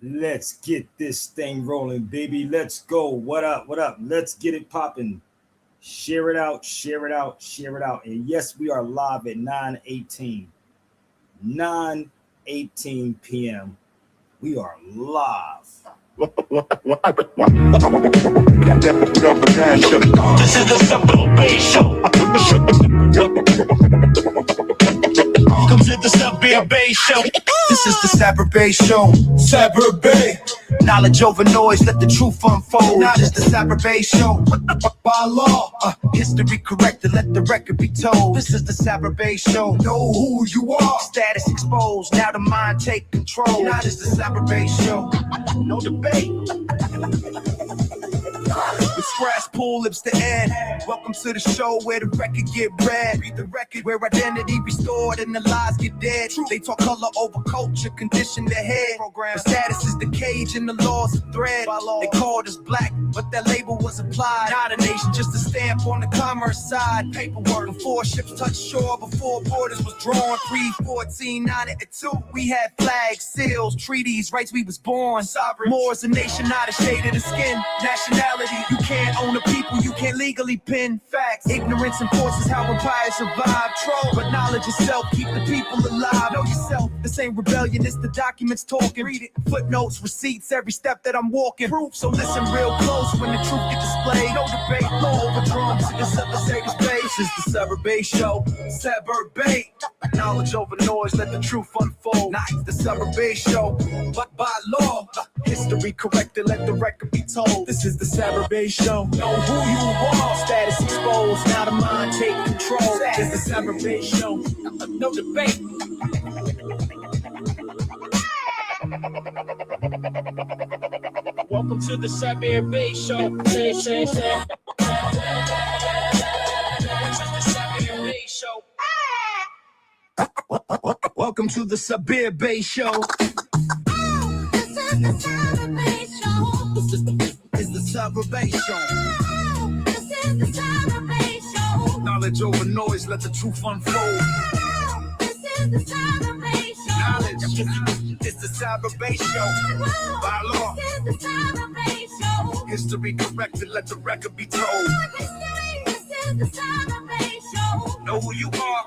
Let's get this thing rolling, baby. Let's go. What up? What up? Let's get it popping. Share it out, share it out, share it out. And yes, we are live at 9:18 p.m. We are live. This is the S.M.E show. Welcome to the Sabir show. This is the Sabir show. Sabir. Knowledge over noise, let the truth unfold. Now this the Sabir show. By law, history corrected, let the record be told. This is the Sabir show. Know who you are. Status exposed, now the mind take control. Now this the Sabir show. No debate. With scratch, pull lips to end. Welcome to the show where the record get read. Read the record where identity restored and the lies get dead. They talk color over culture, condition their head. Program status is the cage and the law's a thread. They called us black, but that label was applied. Not a nation, just a stamp on the commerce side. Paperwork before ships touched shore, before borders was drawn. 314, 982. We had flags, seals, treaties, rights we was born. Sovereign. More is a nation, not a shade of the skin. Nationality. You can't own the people, you can't legally pin facts. Ignorance enforces how empires survive. Troll, but knowledge itself keep the people alive. Know yourself, this ain't rebellion, it's the documents talking. Read it, footnotes, receipts, every step that I'm walking. Proof, so listen real close when the truth get displayed. No debate, law over drums, this other Satan's base. This is the Sabir show, Sabir. Knowledge over noise, let the truth unfold. Nah, it's the Sabir show, but by law, history corrected, let the record be told. This is the Sabir show. Know who you are. Status exposed. Now the mind take control. This is the Sabir show. No debate. Welcome to the Sabir show. Say. This is the Sabir show. Welcome to the Sabir show. This is the Sabir show. It's the Sabir show. This is the Sabir show. Knowledge over noise, let the truth unfold. This is the Sabir show. Knowledge, it's the Sabir show. By law, This is the Sabir show. history corrected, let the record be told. This is the Sabir show. Know who you are.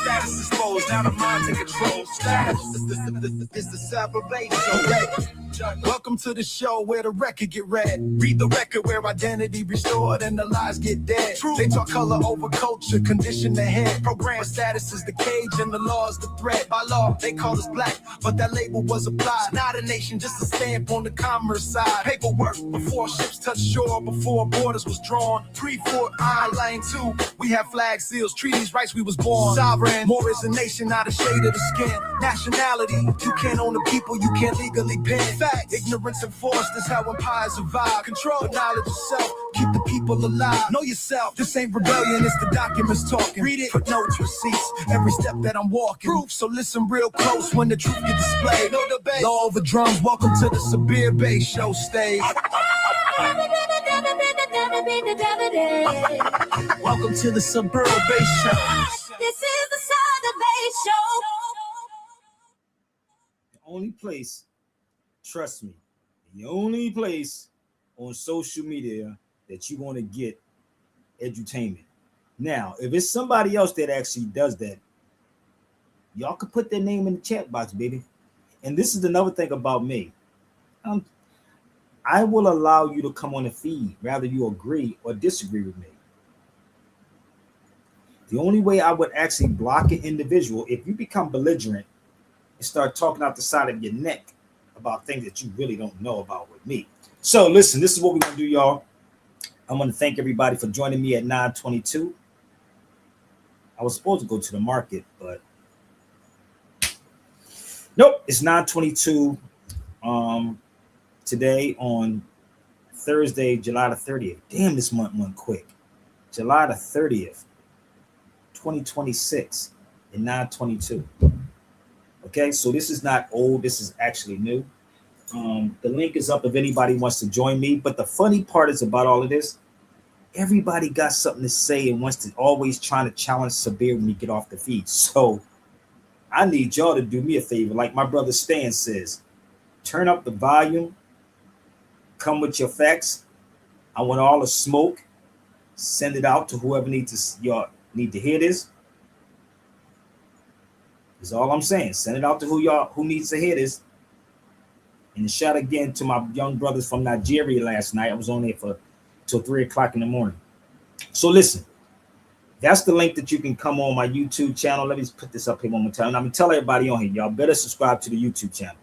Status exposed, now the mind take control. Status is the Sabir show. Welcome to the show where the record get read. Read the record where identity restored and the lies get dead. They talk color over culture, condition the head. Program status is the cage and the law is the thread. By law, they call us black, but that label was applied. Not a nation, just a stamp on the commerce side. Paperwork before ships touched shore, before borders was drawn. 3-4 Lane 2, we have flags, seals, treaties, rights we was born. Sovereign, more is a nation, not a shade of the skin. Nationality, you can't own the people, you can't legally pin. Facts, ignorance enforced is how empires survive. Control knowledge yourself, keep the people alive. Know yourself, this ain't rebellion, it's the documents talking. Read it, footnotes, receipts, every step that I'm walking. Proof, so listen real close when the truth get displayed. No debate, law over drums, welcome to the Sabir show stage. Welcome to the Sabir show. This is the Sabir show. The only place, trust me, the only place on social media that you want to get edutainment. Now, if it's somebody else that actually does that, y'all can put their name in the chat box, baby. And this is another thing about me. I will allow you to come on the feed, whether you agree or disagree with me. The only way I would actually block an individual, if you become belligerent and start talking out the side of your neck about things that you really don't know about with me. So listen, this is what we're going to do, y'all. I want to thank everybody for joining me at 9:22. I was supposed to go to the market, but nope, it's 9:22 today on Thursday, July the 30th. Damn, this month went quick. July the 30th, 2026 at 9:22. Okay, so this is not old, this is actually new. The link is up if anybody wants to join me. But the funny part is about all of this, everybody got something to say and wants to always trying to challenge Sabir when we get off the feed. So I need y'all to do me a favor, like my brother Stan says. Turn up the volume. Come with your facts. I want all the smoke. Send it out to whoever needs to hear this. That's all I'm saying. Send it out to who needs to hear this. And a shout again to my young brothers from Nigeria last night. I was on there till 3 o'clock in the morning. So listen, that's the link that you can come on my YouTube channel. Let me put this up here one more time. And I'm gonna tell everybody on here, y'all better subscribe to the YouTube channel.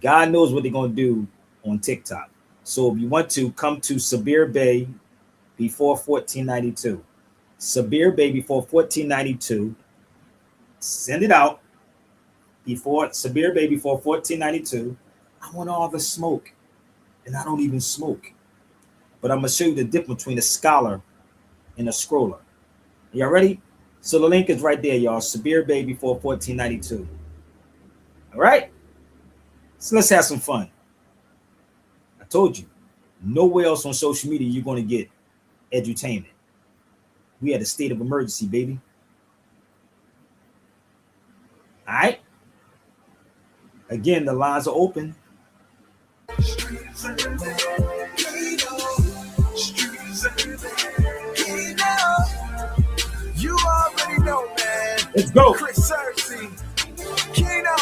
God knows what they're gonna do on TikTok. So if you want to, come to Sabir Bay before 1492. Sabir Bay before 1492. Send it out before Sabir Bay before 1492. I want all the smoke, and I don't even smoke. But I'm gonna show you the difference between a scholar and a scroller. Y'all ready? So the link is right there, y'all. Sabir Bay before 1492. All right. So let's have some fun. I told you, nowhere else on social media you're gonna get edutainment. We had a state of emergency, baby. All right. Again, the lines are open. You already know, man. Let's go. Chris Cersei, Kino.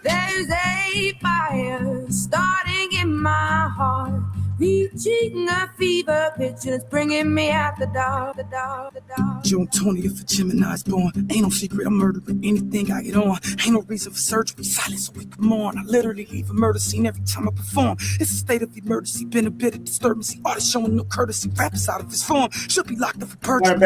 There's a fire starting in my heart, reaching a fever pitch, and it's bringing me out the dark, the dark, the dark. June 20th for Gemini's born. Ain't no secret, I'm murdering anything I get on. Ain't no reason for surgery, silence so we can mourn. I literally leave a murder scene every time I perform. It's a state of emergency, been a bit of disturbance. Artists showing no courtesy, rappers out of his form. Should be locked up for perjury.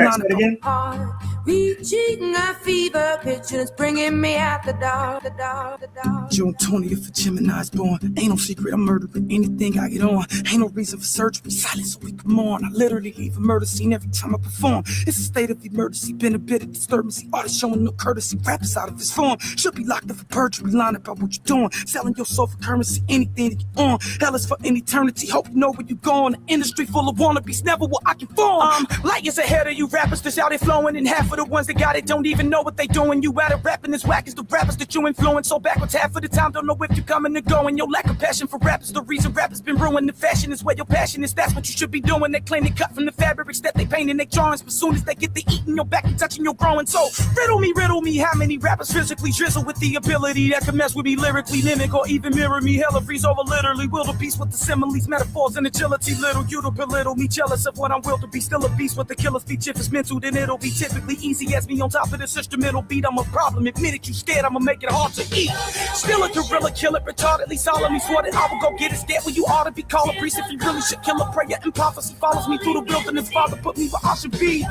Reaching a fever pitch, and it's bringing me out the dark, the dark, the dark. June 20th for Gemini's born. Ain't no secret, I'm murdering anything I get on. Ain't no reason for surgery, silence so we can mourn. I literally leave a murder scene every time I perform. It's a state of emergency, been a bit of disturbance. Artists showing no courtesy, rappers out of his form. Should be locked up for perjury, line up about what you're doing. Selling your soul for currency, anything that you're on. Hell is for an eternity, hope you know where you're going. The industry full of wannabes, never will I conform. Light years ahead of you rappers that's out there flowing, and half of the ones that got it don't even know what they doing. You out of rapping as whack as the rappers that you influence. So backwards half of the time, don't know if you're coming or going. Your lack of passion for rap is the reason rap has been ruined. The fashion is where your passion is, that's what you should be doing. They claim they cut from the fabrics that they paint in their drawings, but soon as they get the eating your back and touching your growing. So riddle me, how many rappers physically drizzle with the ability that can mess with me lyrically, mimic or even mirror me? Hell, freeze over literally, wildebeest with the similes, metaphors and agility. Little you to belittle me, jealous of what I'm willed to be. Still a beast with the killer speech. If it's mental, then it'll be typically easy as me on top of this instrumental beat. I'm a problem, admit it, you scared, I'ma make it hard to eat. Still a gorilla, kill it, retardedly, solemnly swore that I will go get it. Scared when you ought to be called a priest if you really should kill a prayer. And prophecy follows me through the wilderness. Father put me where I should be.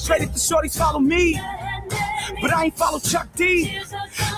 Pray that the shorties follow me, but I ain't follow Chuck D.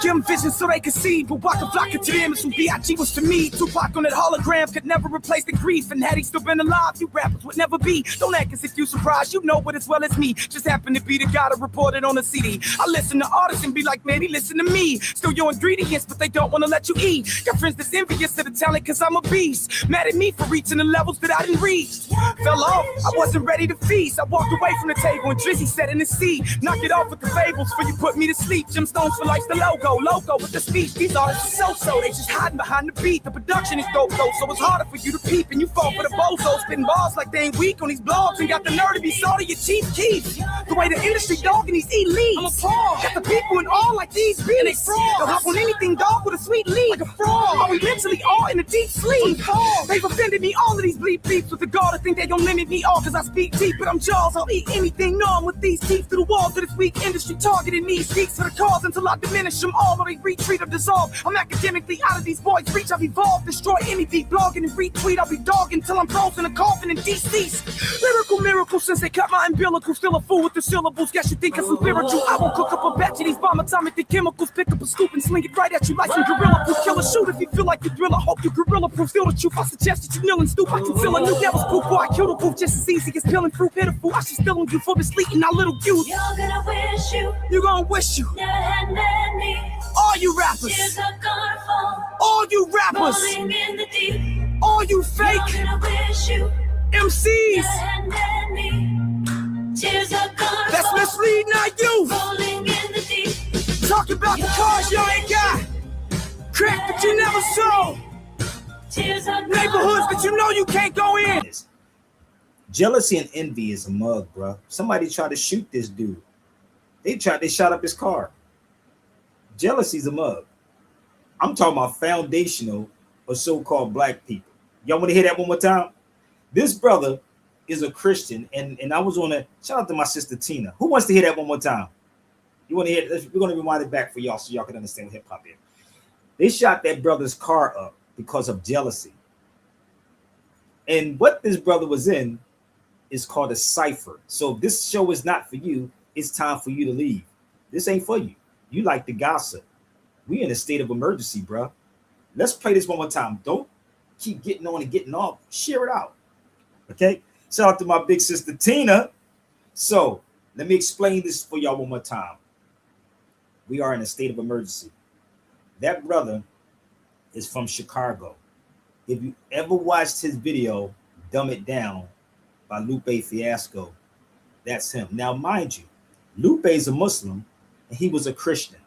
Give them vision so they can see, but Waka Flocka to them is who B.I.G. was to me. Tupac on that hologram could never replace the grief, and had he still been alive, you rappers would never be. Don't act as if you surprised, you know it as well as me. Just happen to be the guy that reported on the CD. I listen to artists and be like, man, he listen to me. Still your ingredients, but they don't want to let you eat. Got friends that's envious of the talent cause I'm a beast. Mad at me for reaching the levels that I didn't reach. Fell off, I wasn't ready to feast. I walked away from the table and Drizzy sat in the seat. Knock it off with the fables before you put me to sleep. Gemstones for life's the logo with the speech. These artists are so-so, they just hiding behind the beat. The production is dope though, so it's harder for you to peep. And you fall for the bozos, spitting bars like they ain't weak on these blogs. And got the nerve to be salty, your chief keeps. The way the industry dogging these elites. I'm appalled. Got the people in awe like these beats. And they frauds. They'll hop on anything dog with a sweet lead. Like a fraud. Are we mentally all in a deep sleep? They've offended me, all of these bleep beeps. With the guard, I think they gon' limit me all cause I speak deep. But I'm Jaws, I'll eat anything. No, I'm with these teeth through the walls of this weak industry. Targeting these geeks for the cause until I diminish them all. Or they retreat or dissolve. I'm academically out of these boys' reach. I've evolved, destroy any beat, blogging and retweet. I'll be dogging till I'm frozen and coughing and deceased. Lyrical miracle since they cut my umbilical. Still a fool with the syllables. Guess you think I'm spiritual. I won't cook up a batch of these bomb atomic chemicals. Pick up a scoop and sling it right at you like some gorilla proof. Kill a shoot if you feel like you drill. I hope you gorilla proof. Still the truth. I suggest that you kneel and stoop. I can feel a new devil's poop. Boy, I kill the proof just as easy as peeling fruit. Pitiful. I should still on you for misleading our little youth. You're gonna wish You're gonna wish you never had met me. all you rappers, Tears are gonna fall, all you rappers, rolling in the deep. all you fake You're gonna wish you MCs. never had met me. Tears are gonna That's fall, misleading our youth. rolling in the deep. Talking talking about the cars y'all ain't got, crack that you never sold, neighborhoods that you know you can't go in. Jealousy and envy is a mug, bro. Somebody tried to shoot this dude. They shot up his car. Jealousy is a mug. I'm talking about foundational or so-called black people. Y'all want to hear that one more time? This brother is a Christian, and I was on a shout out to my sister Tina. Who wants to hear that one more time? You want to hear it? We're going to rewind it back for y'all so y'all can understand what hip hop is. They shot that brother's car up because of jealousy. And what this brother was in is called a cipher. So if this show is not for you, it's time for you to leave. This ain't for you. You like to gossip. We in a state of emergency, bro. Let's play this one more time. Don't keep getting on and getting off. Share it out. Okay? Shout out to my big sister Tina. So let me explain this for y'all one more time. We are in a state of emergency. That brother is from Chicago. If you ever watched his video, Dumb It Down by Lupe Fiasco, that's him. Now, mind you, Lupe is a Muslim and he was a Christian.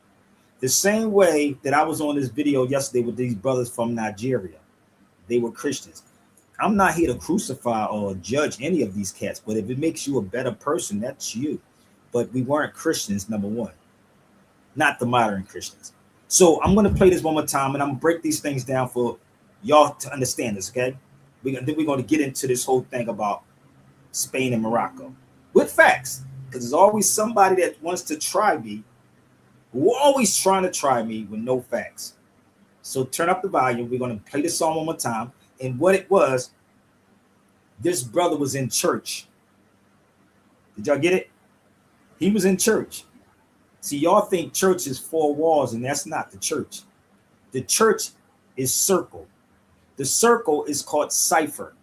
The same way that I was on this video yesterday with these brothers from Nigeria. They were Christians. I'm not here to crucify or judge any of these cats, but if it makes you a better person, that's you. But we weren't Christians, number one. Not the modern Christians. So I'm going to play this one more time, and I'm going to break these things down for y'all to understand this, okay? Then we're going to get into this whole thing about Spain and Morocco with facts, because there's always somebody that wants to try me, who always trying to try me with no facts. So turn up the volume. We're going to play this song one more time. And what it was, this brother was in church. Did y'all get it? He was in church. See, y'all think church is four walls, and that's not the church. The church is circle. The circle is called cipher.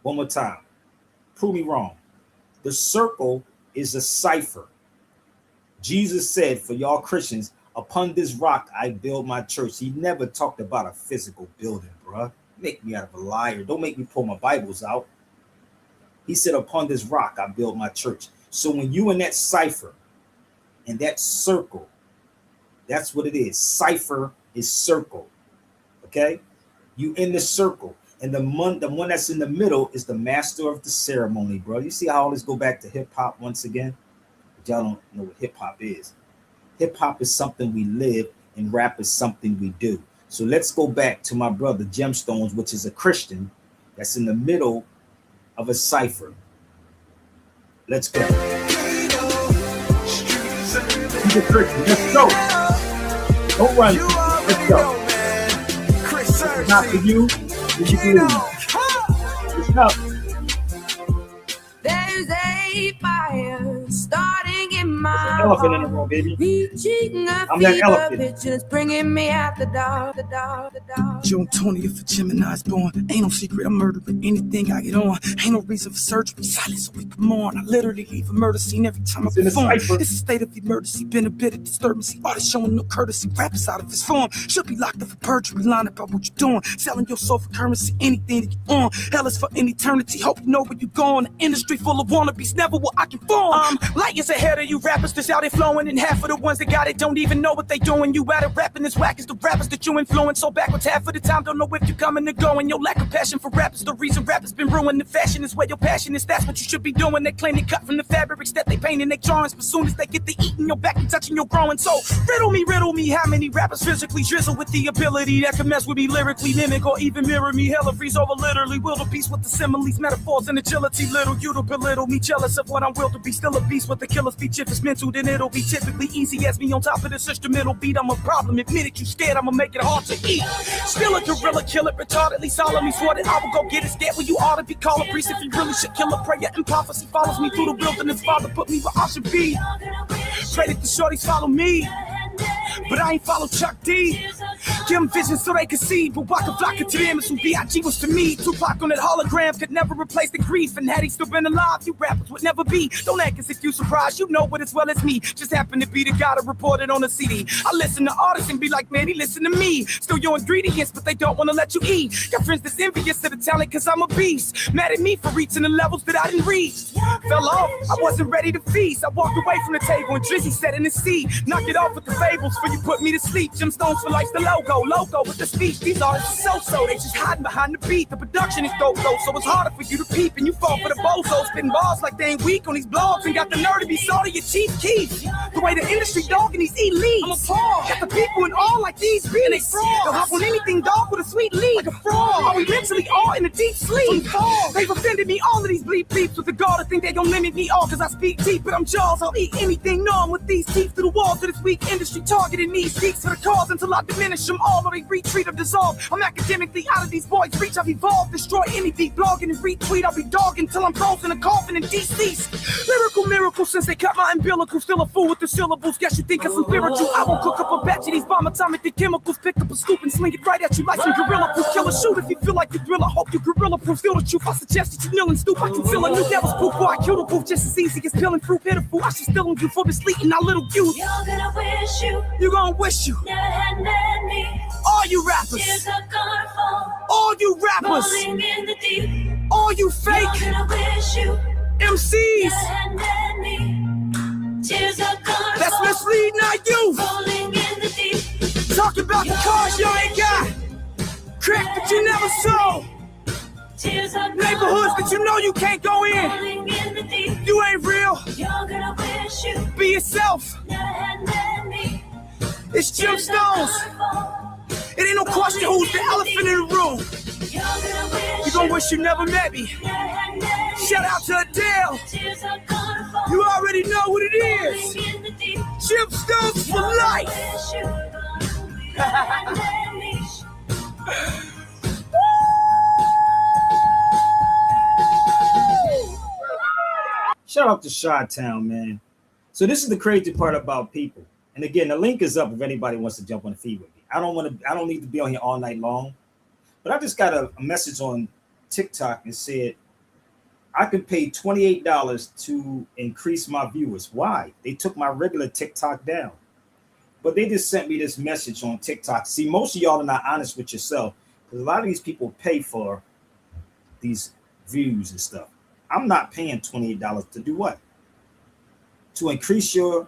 One more time. Prove me wrong. The circle is a cipher. Jesus said, for y'all Christians, upon this rock I build my church. He never talked about a physical building, bruh. Make me out of a liar. Don't make me pull my Bibles out. He said, upon this rock I build my church. So when you in that cipher and that circle, that's what it is. Cipher is circle. Okay? You in the circle. And the one that's in the middle is the master of the ceremony, bro. You see how all this go back to hip hop once again? But y'all don't know what hip hop is. Hip hop is something we live, and rap is something we do. So let's go back to my brother Gemstones, which is a Christian that's in the middle of a cipher. Let's go. He's a Christian. Let's go. Don't run. Let's go. It's not for you. It's you. It's up. There's a fire starting in my There's an elephant in the room, baby. reaching a I'm that fever elephant. pitch, and it's bringing me out the dark. June 20th for Gemini's born. Ain't no secret, I'm murdering anything I get on. Ain't no reason for search, but silence so we can mourn. I literally leave a murder scene every time I It's in the perform. cipher. It's a state of emergency, been a bit of disturbancy. Artists showing no courtesy, rappers out of his form. Should be locked up for perjury, line about what you're doing. Selling your soul for currency, anything that you on. Hell is for an eternity, hope you know where you're going. The industry full of wannabes, never will I conform. Light years ahead of you rappers that's out there flowing, and half of the ones that got it don't even know what they doing. You out of rapping as whack as the rappers that you influence. So backwards half of the time, don't know if you coming or going. Your lack of passion for rap is the reason rap has been ruined. The fashion is where your passion is, that's what you should be doing. They claim they cut from the fabrics that they paint in their drawings, but soon as they get to eating your back and touching your growing. So riddle me, how many rappers physically drizzle with the ability that can mess with me lyrically, mimic or even mirror me? Hella freeze over literally, will the beast with the similes, metaphors and agility. Little you to belittle me, jealous of what I'm will to be. Still a beast with the killer speech. If it's mental, then it'll be typically easy as me on top of this instrumental beat. I'm a problem. Admit it, you scared, I'ma make it hard to eat. Still a gorilla, kill it, retardedly, solemnly swore that I will go get it. Scared where you ought to be. Call a priest if you really should kill a prayer. And prophecy follows me through the wilderness. Father put me where I should be. Pray that the shorties follow me, but I ain't follow Chuck D. Give them vision so they can see, but Waka Flocka to them is who B.I.G. was to me. Tupac on that hologram could never replace the grief, and had he still been alive, you rappers would never be. Don't act as if you surprised, you know it as well as me. Just happen to be the guy to report it on a CD. I listen to artists and be like, man, he listen to me. Still your ingredients, but they don't want to let you eat. Got friends that's envious of the talent cause I'm a beast. Mad at me for reaching the levels that I didn't reach. Fell off, I wasn't ready to feast. I walked away from the table and Drizzy sat in the seat. Knocked it off with the face. labels for you put me to sleep. Gemstones for life's the logo with the speech. These artists are so they just hiding behind the beat. The production is dope though, so it's harder for you to peep, and you fall for the bozos spitting bars like they ain't weak on these blogs and got the nerve to be salty your chief keys. The way the industry dogging these elites, I'm appalled. Got the people in all like these beats, and they fraud. They'll hop on anything dog with a sweet lead, like a fraud. Are we mentally all in a deep sleep? They've offended me, all of these bleeps with the gall to think they gon' limit me all cause I speak deep, but I'm Jaws. I'll eat anything numb with these teeth through the walls of this weak industry, targeting these seeks for the cause until I diminish them all or they retreat or dissolve. I'm academically out of these boys' reach. I've evolved, destroy any beat, blogging and retweet. I'll be dogging till I'm frozen and coughing and deceased. Lyrical miracle since they cut my umbilical. Still a fool with the syllables. Guess you think I'm spiritual. I won't cook up a batch of these bomb atomic chemicals. Pick up a scoop and sling it right at you like some gorilla proof. Kill a shoot if you feel like you drill. I hope you gorilla proof. Feel the truth. I suggest that you kneel and stoop. I can feel a new devil's proof. Boy, I kill the proof just as easy as peeling fruit. Pitiful. I should still on you for misleading our little youth. You're gonna wish you gonna wish you never had met me. All you rappers, Tears are gonna fall, all you rappers, rolling in the deep. all you fake You're gonna wish you MCs. never had met me. Tears are gonna That's fall, misleading our youth. rolling in the deep. Talking about the cars you ain't got, crack that you never saw, Tears are gonna neighborhoods fall, that you know you can't go in. rolling in the deep. You ain't real. You're gonna wish you Be yourself. never had met me. It's Tears are gemstones. gonna fall, It ain't no question who's the elephant in the room. you're gonna wish You gonna wish you never met me. never had met me. Shout out to Adele. Tears are gonna fall, You already know what it is. rolling in the deep. Gemstones for life. Wish you never had met me. Shout out to Chi-Town, man. So this is the crazy part about people. And again, the link is up if anybody wants to jump on the feed with me. I don't need to be on here all night long. But I just got a message on TikTok and said I could pay $28 to increase my viewers. Why? They took my regular TikTok down. But they just sent me this message on TikTok. See, most of y'all are not honest with yourself because a lot of these people pay for these views and stuff. I'm not paying $28 to do what? To increase your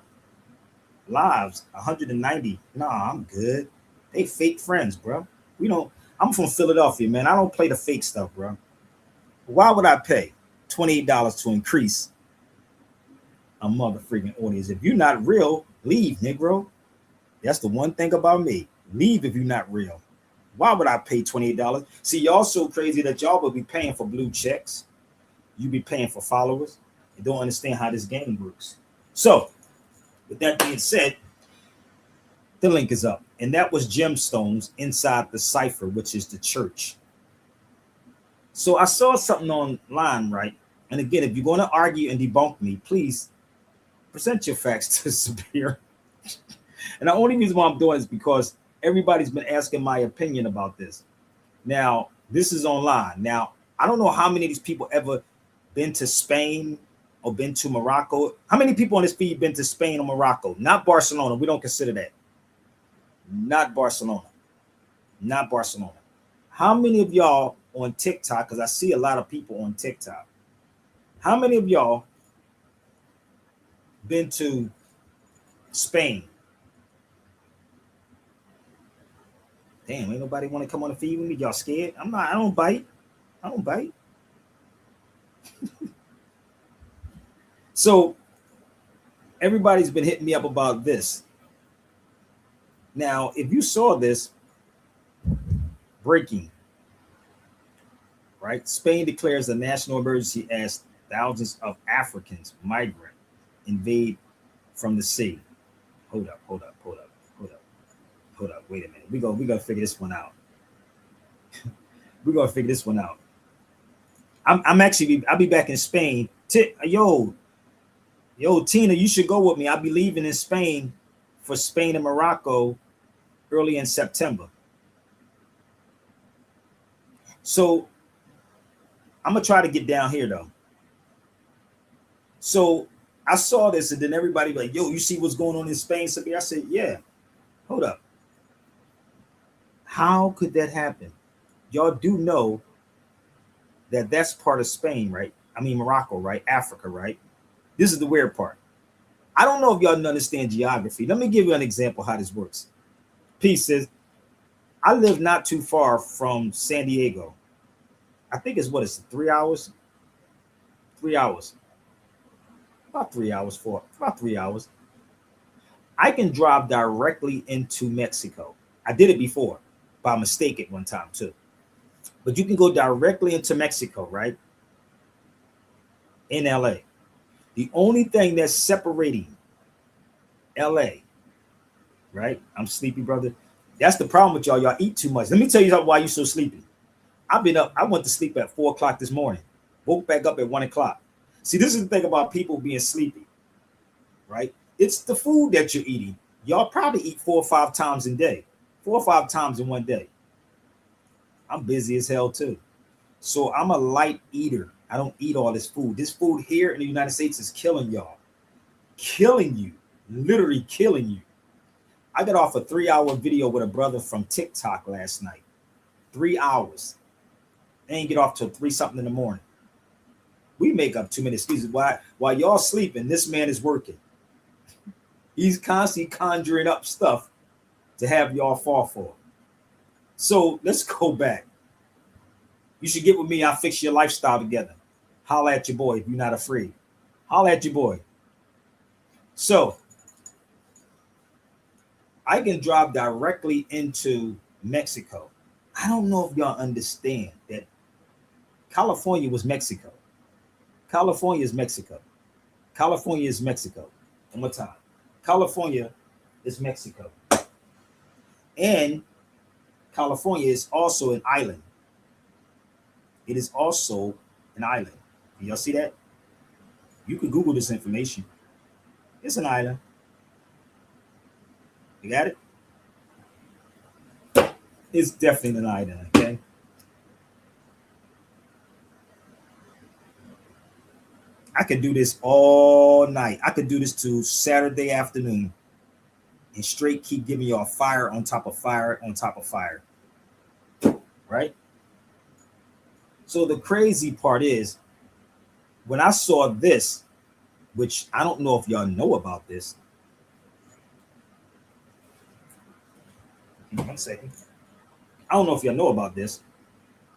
lives 190. Nah, I'm good. They fake friends, bro. I'm from Philadelphia, man. I don't play the fake stuff, bro. Why would I pay $28 to increase a motherfucking audience? If you're not real, leave, Negro. That's the one thing about me. Leave if you're not real. Why would I pay $28? See, y'all so crazy that y'all will be paying for blue checks. You be paying for followers. You don't understand how this game works. So, with that being said, the link is up. And that was Gemstones inside the cipher, which is the church. So I saw something online, right? And again, if you're going to argue and debunk me, please present your facts to Sabir. And the only reason why I'm doing it is because everybody's been asking my opinion about this. Now, this is online. Now, I don't know how many of these people ever been to Spain or been to Morocco. How many people on this feed been to Spain or Morocco? Not Barcelona. We don't consider that. Not Barcelona. Not Barcelona. How many of y'all on TikTok, because I see a lot of people on TikTok, how many of y'all been to Spain? Damn, ain't nobody want to come on the feed with me. Y'all scared? I don't bite. So everybody's been hitting me up about this. Now, if you saw this breaking, right? Spain declares a national emergency as thousands of Africans, migrant, invade from the sea. Hold up. Wait a minute. We're gonna figure this one out. I'll be back in Spain. Yo, Tina, you should go with me. I'll be leaving in Spain for Spain and Morocco early in September. So I'm gonna try to get down here though. So I saw this and then everybody like, yo, you see what's going on in Spain? I said, yeah, hold up. How could that happen? Y'all do know that that's part of Spain, right? I mean, Morocco, right? Africa, right? This is the weird part. I don't know if y'all understand geography. Let me give you an example how this works. Peace says, I live not too far from San Diego. I think it's what, it's 3 hours? 3 hours. About 3 hours, about 3 hours. I can drive directly into Mexico. I did it before by mistake at one time too. But you can go directly into Mexico, right? In LA. The only thing that's separating LA, right? I'm sleepy, brother. That's the problem with y'all. Y'all eat too much. Let me tell you why you're so sleepy. I've been up. I went to sleep at 4 o'clock this morning. Woke back up at 1 o'clock. See, this is the thing about people being sleepy, right? It's the food that you're eating. Y'all probably eat 4 or 5 times a day, 4 or 5 times in one day. I'm busy as hell too. So I'm a light eater. I don't eat all this food. This food here in the United States is killing y'all. Killing you. Literally killing you. I got off a 3-hour video with a brother from TikTok last night. 3 hours. They ain't get off till 3 something in the morning. We make up too many excuses. While y'all sleeping, this man is working. He's constantly conjuring up stuff to have y'all fall for. So let's go back. You should get with me. I'll fix your lifestyle together. Holla at your boy if you're not afraid. Holla at your boy. So I can drive directly into Mexico. I don't know if y'all understand that California was Mexico. California is Mexico. California is Mexico. One more time. California is Mexico. And California is also an island. It is also an island. Can y'all see that? You can Google this information. It's an island. You got it? It's definitely an island, okay? I could do this all night. I could do this to Saturday afternoon and straight keep giving y'all fire on top of fire on top of fire. Right? So the crazy part is, when I saw this, which I don't know if y'all know about this. 1 second. I don't know if y'all know about this,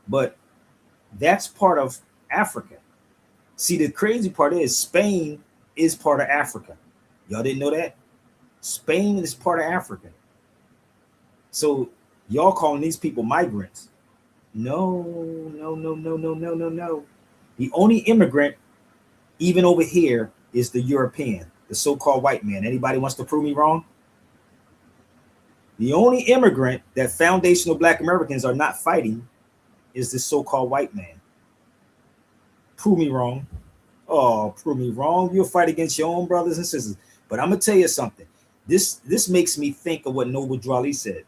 but that's part of Africa. See, the crazy part is Spain is part of Africa. Y'all didn't know that? Spain is part of Africa. So y'all calling these people migrants. No. The only immigrant, even over here, is the European, the so-called white man. Anybody wants to prove me wrong? The only immigrant that foundational Black Americans are not fighting is the so-called white man. Prove me wrong. Oh, prove me wrong. You'll fight against your own brothers and sisters. But I'm going to tell you something. This makes me think of what Noble Drew Ali said.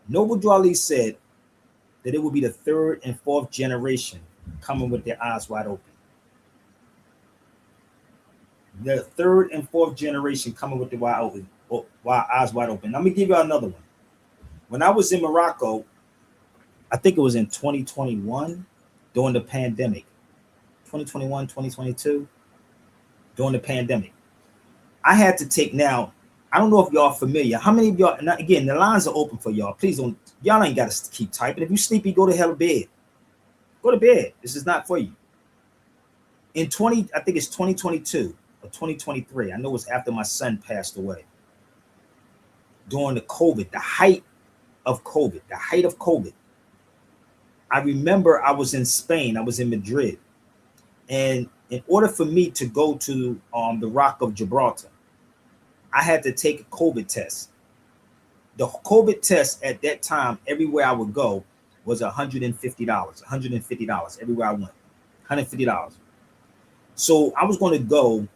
Noble Drew Ali said that it will be the 3rd and 4th generation coming with their eyes wide open. The 3rd and 4th generation coming with their eyes wide open. Let me give you another one. When I was in Morocco, I think it was in 2021 during the pandemic. 2021, 2022, during the pandemic. I had to take now, I don't know if y'all familiar. How many of y'all, now again, the lines are open for y'all. Please don't, y'all ain't got to keep typing. If you sleepy, go to hell to bed. Go to bed. This is not for you. I think it's 2022 or 2023. I know it was after my son passed away. During the COVID, the height of COVID. I remember I was in Spain. I was in Madrid. And in order for me to go to the Rock of Gibraltar, I had to take a COVID test. The COVID test at that time, everywhere I would go, was $150. $150 everywhere I went. $150. So I was going to go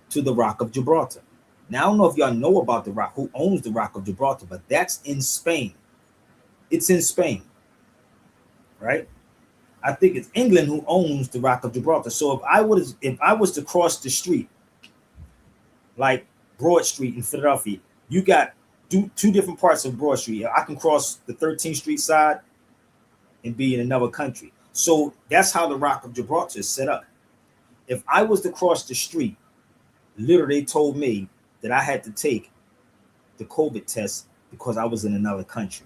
to the Rock of Gibraltar. Now, I don't know if y'all know about the Rock, who owns the Rock of Gibraltar, but that's in Spain. It's in Spain, right? I think it's England who owns the Rock of Gibraltar. So if I was to cross the street, like Broad Street in Philadelphia, you got two different parts of Broad Street. I can cross the 13th Street side and be in another country. So that's how the Rock of Gibraltar is set up. If I was to cross the street, literally told me that I had to take the COVID test because I was in another country.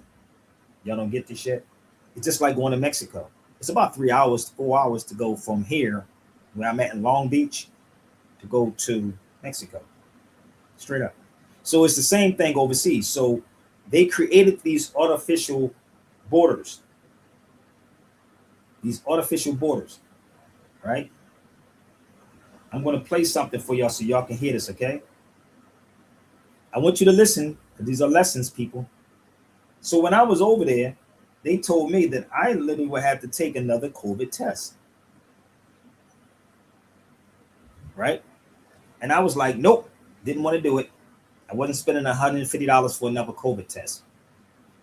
Y'all don't get this yet? It's just like going to Mexico. It's about 3 hours, 4 hours to go from here, where I'm at in Long Beach, to go to Mexico. Straight up. So it's the same thing overseas. So they created these artificial borders. These artificial borders, right? I'm going to play something for y'all so y'all can hear this, okay? I want you to listen, because these are lessons, people. So when I was over there, they told me that I literally would have to take another COVID test, right? And I was like, nope, didn't want to do it. I wasn't spending $150 for another COVID test.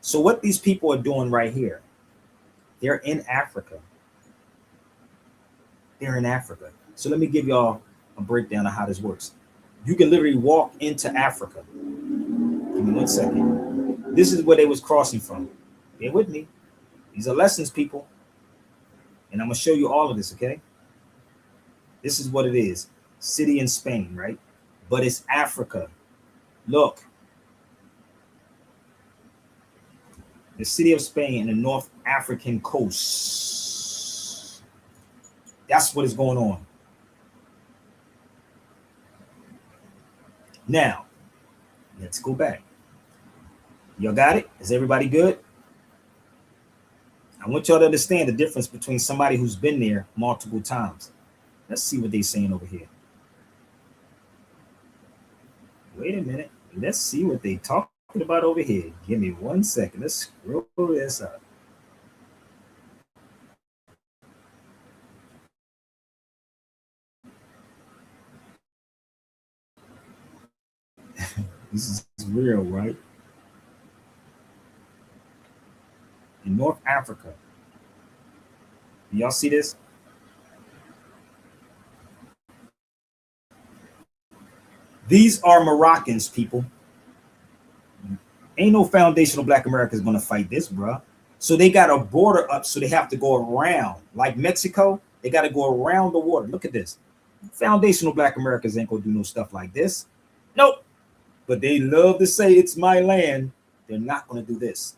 So what these people are doing right here, they're in Africa. They're in Africa. So let me give y'all a breakdown of how this works. You can literally walk into Africa. Give me 1 second. This is where they was crossing from. Bear with me. These are lessons, people. And I'm going to show you all of this, okay? This is what it is. City in Spain, right? But it's Africa. Look. The city of Spain and the North African coast. That's what is going on. Now, let's go back. Y'all got it? Is everybody good? I want y'all to understand the difference between somebody who's been there multiple times. Let's see what they're saying over here. Wait a minute. Let's see what they talking about over here. Give me 1 second. Let's scroll this up. This is real, right? In North Africa. Do y'all see this? These are Moroccans, people. Ain't no foundational Black America is going to fight this, bruh. So they got a border up, so they have to go around. Like Mexico, they got to go around the water. Look at this. Foundational Black Americans ain't going to do no stuff like this. Nope. But they love to say it's my land. They're not going to do this.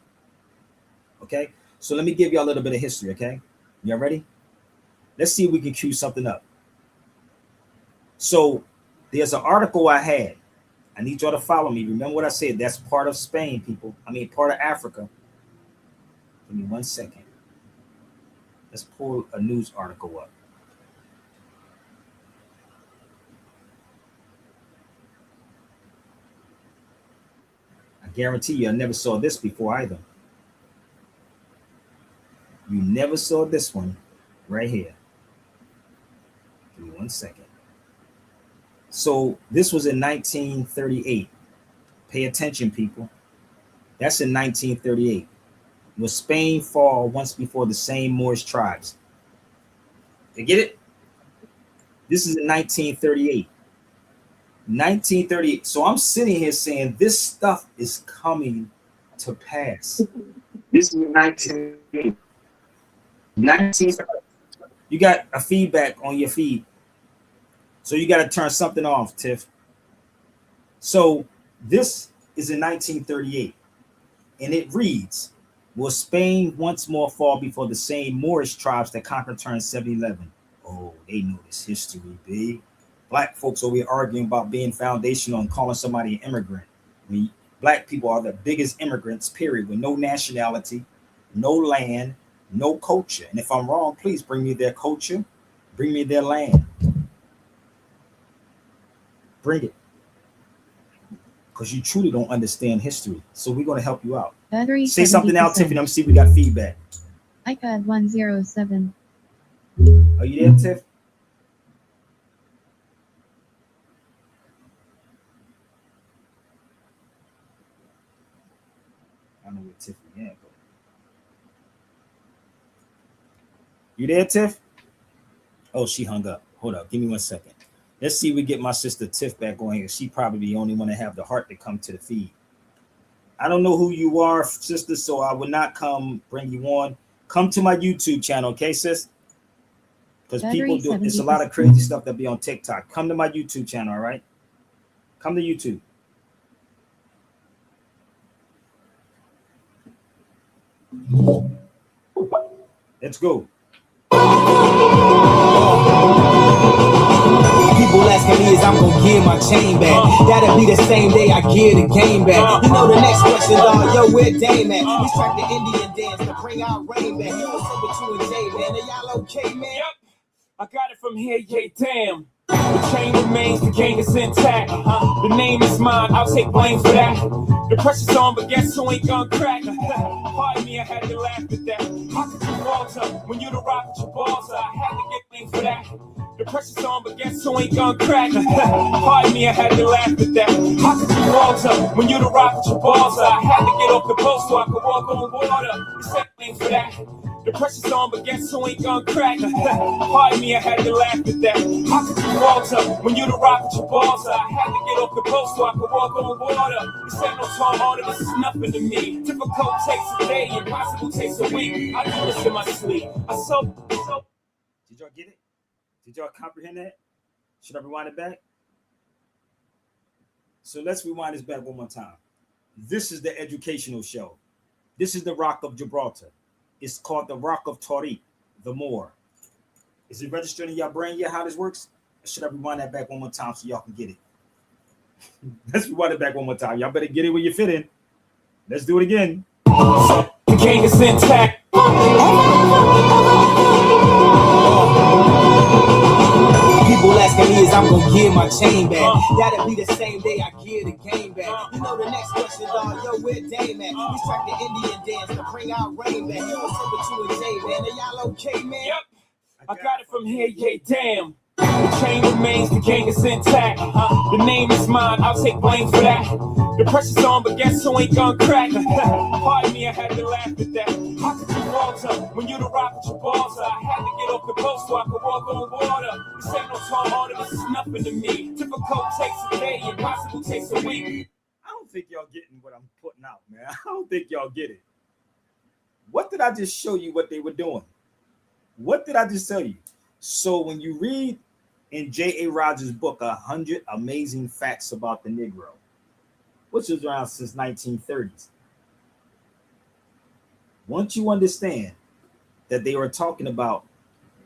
Okay? So let me give you a little bit of history, okay? Y'all ready? Let's see if we can cue something up. So there's an article I had. I need y'all to follow me. Remember what I said. That's part of Spain, people. I mean, part of Africa. Give me 1 second. Let's pull a news article up. I guarantee you I never saw this before either. You never saw this one right here. Give me 1 second. So this was in 1938. Pay attention, people. That's in 1938. Will Spain fall once before the same Moorish tribes? You get it? This is in 1938. 1938. So I'm sitting here saying this stuff is coming to pass. This is 1938. 19. You got a feedback on your feed. So you got to turn something off, Tiff. So this is in 1938. And it reads, will Spain once more fall before the same Moorish tribes that conquered during 1711? Oh, they know this history, B. Black folks over here arguing about being foundational and calling somebody an immigrant. I mean, Black people are the biggest immigrants, period, with no nationality, no land, no culture. And if I'm wrong, please bring me their culture, bring me their land. Bring it. Because you truly don't understand history. So we're going to help you out. Battery Say something now, 70%. Tiffany. Let me see if we got feedback. iPad 107. Are you there, Tiff? I don't know where Tiffany at, but you there, Tiff? Oh, she hung up. Hold up. Give me 1 second. Let's see if we get my sister Tiff back on here. She probably the only one to have the heart to come to the feed. I don't know who you are, sister, so I would not bring you on. Come to my YouTube channel, okay, sis? Because people do, it's a lot of crazy stuff that be on TikTok. Come to my YouTube channel, all right? Come to YouTube. Let's go. People asking me is I'm gonna get my chain back. That'll be the same day I get the game back. You know the next question, dog, yo, where Dame at? We strike the Indian dance to bring our rain back. What's up with you and Jay, man? Are y'all okay, man? Yep, I got it from here, yeah, damn. The chain remains, the gang is intact. The name is mine, I'll take blame for that. The pressure's on, but guess who ain't gonna crack? Pardon me, I had to laugh at that. How could you falter when you the rock with your balls? I had to get blamed for that. The pressure's on, but guess who ain't gonna crack? Pardon me, I had to laugh at that. How could you falter when you the rock with your balls? I had to get off the boat so I could walk on water. You said blame for that. The pressure's on, but guess who ain't gonna crack? Pardon me, I had to laugh at that. How could you falter when you the rock with your balls? I had to get off the boat so I could walk on water. This ain't no tall order, this is nothing to me. Difficult takes a day, impossible takes a week. I do this in my sleep. Did y'all get it? Did y'all comprehend that? Should I rewind it back? So let's rewind this back one more time. This is the educational show. This is the Rock of Gibraltar. It's called the Rock of Tariq, the Moor. Is it registered in your brain yet how this works? Or should I rewind that back one more time so y'all can get it? Let's rewind it back one more time. Y'all better get it where you fit in. Let's do it again. The gang is intact. People asking me is I'm gonna get my chain back. That'll be the same day I get the game back. You know the next question, dog, yo, where Dame at? We strike the Indian dance to bring our rain back. What's up with you and Jay, man? Are y'all okay, man? Yep, I got it from here, yeah, damn. The chain remains, the gang is intact. The name is mine, I'll take blame for that. The pressure's on, but guess who ain't gonna crack? Pardon me, I had to laugh at that. How could you falter when you the rock with your balls? I had to get off the boat so I could walk on water. This ain't no tall order, this is nothing to me. Difficult takes a day, impossible takes a week. I don't think y'all getting what I'm putting out, man. I don't think y'all get it. What did I just show you what they were doing? What did I just tell you? So when you read in J.A. Rogers' book, 100 Amazing Facts About the Negro, which was around since 1930s, once you understand that they were talking about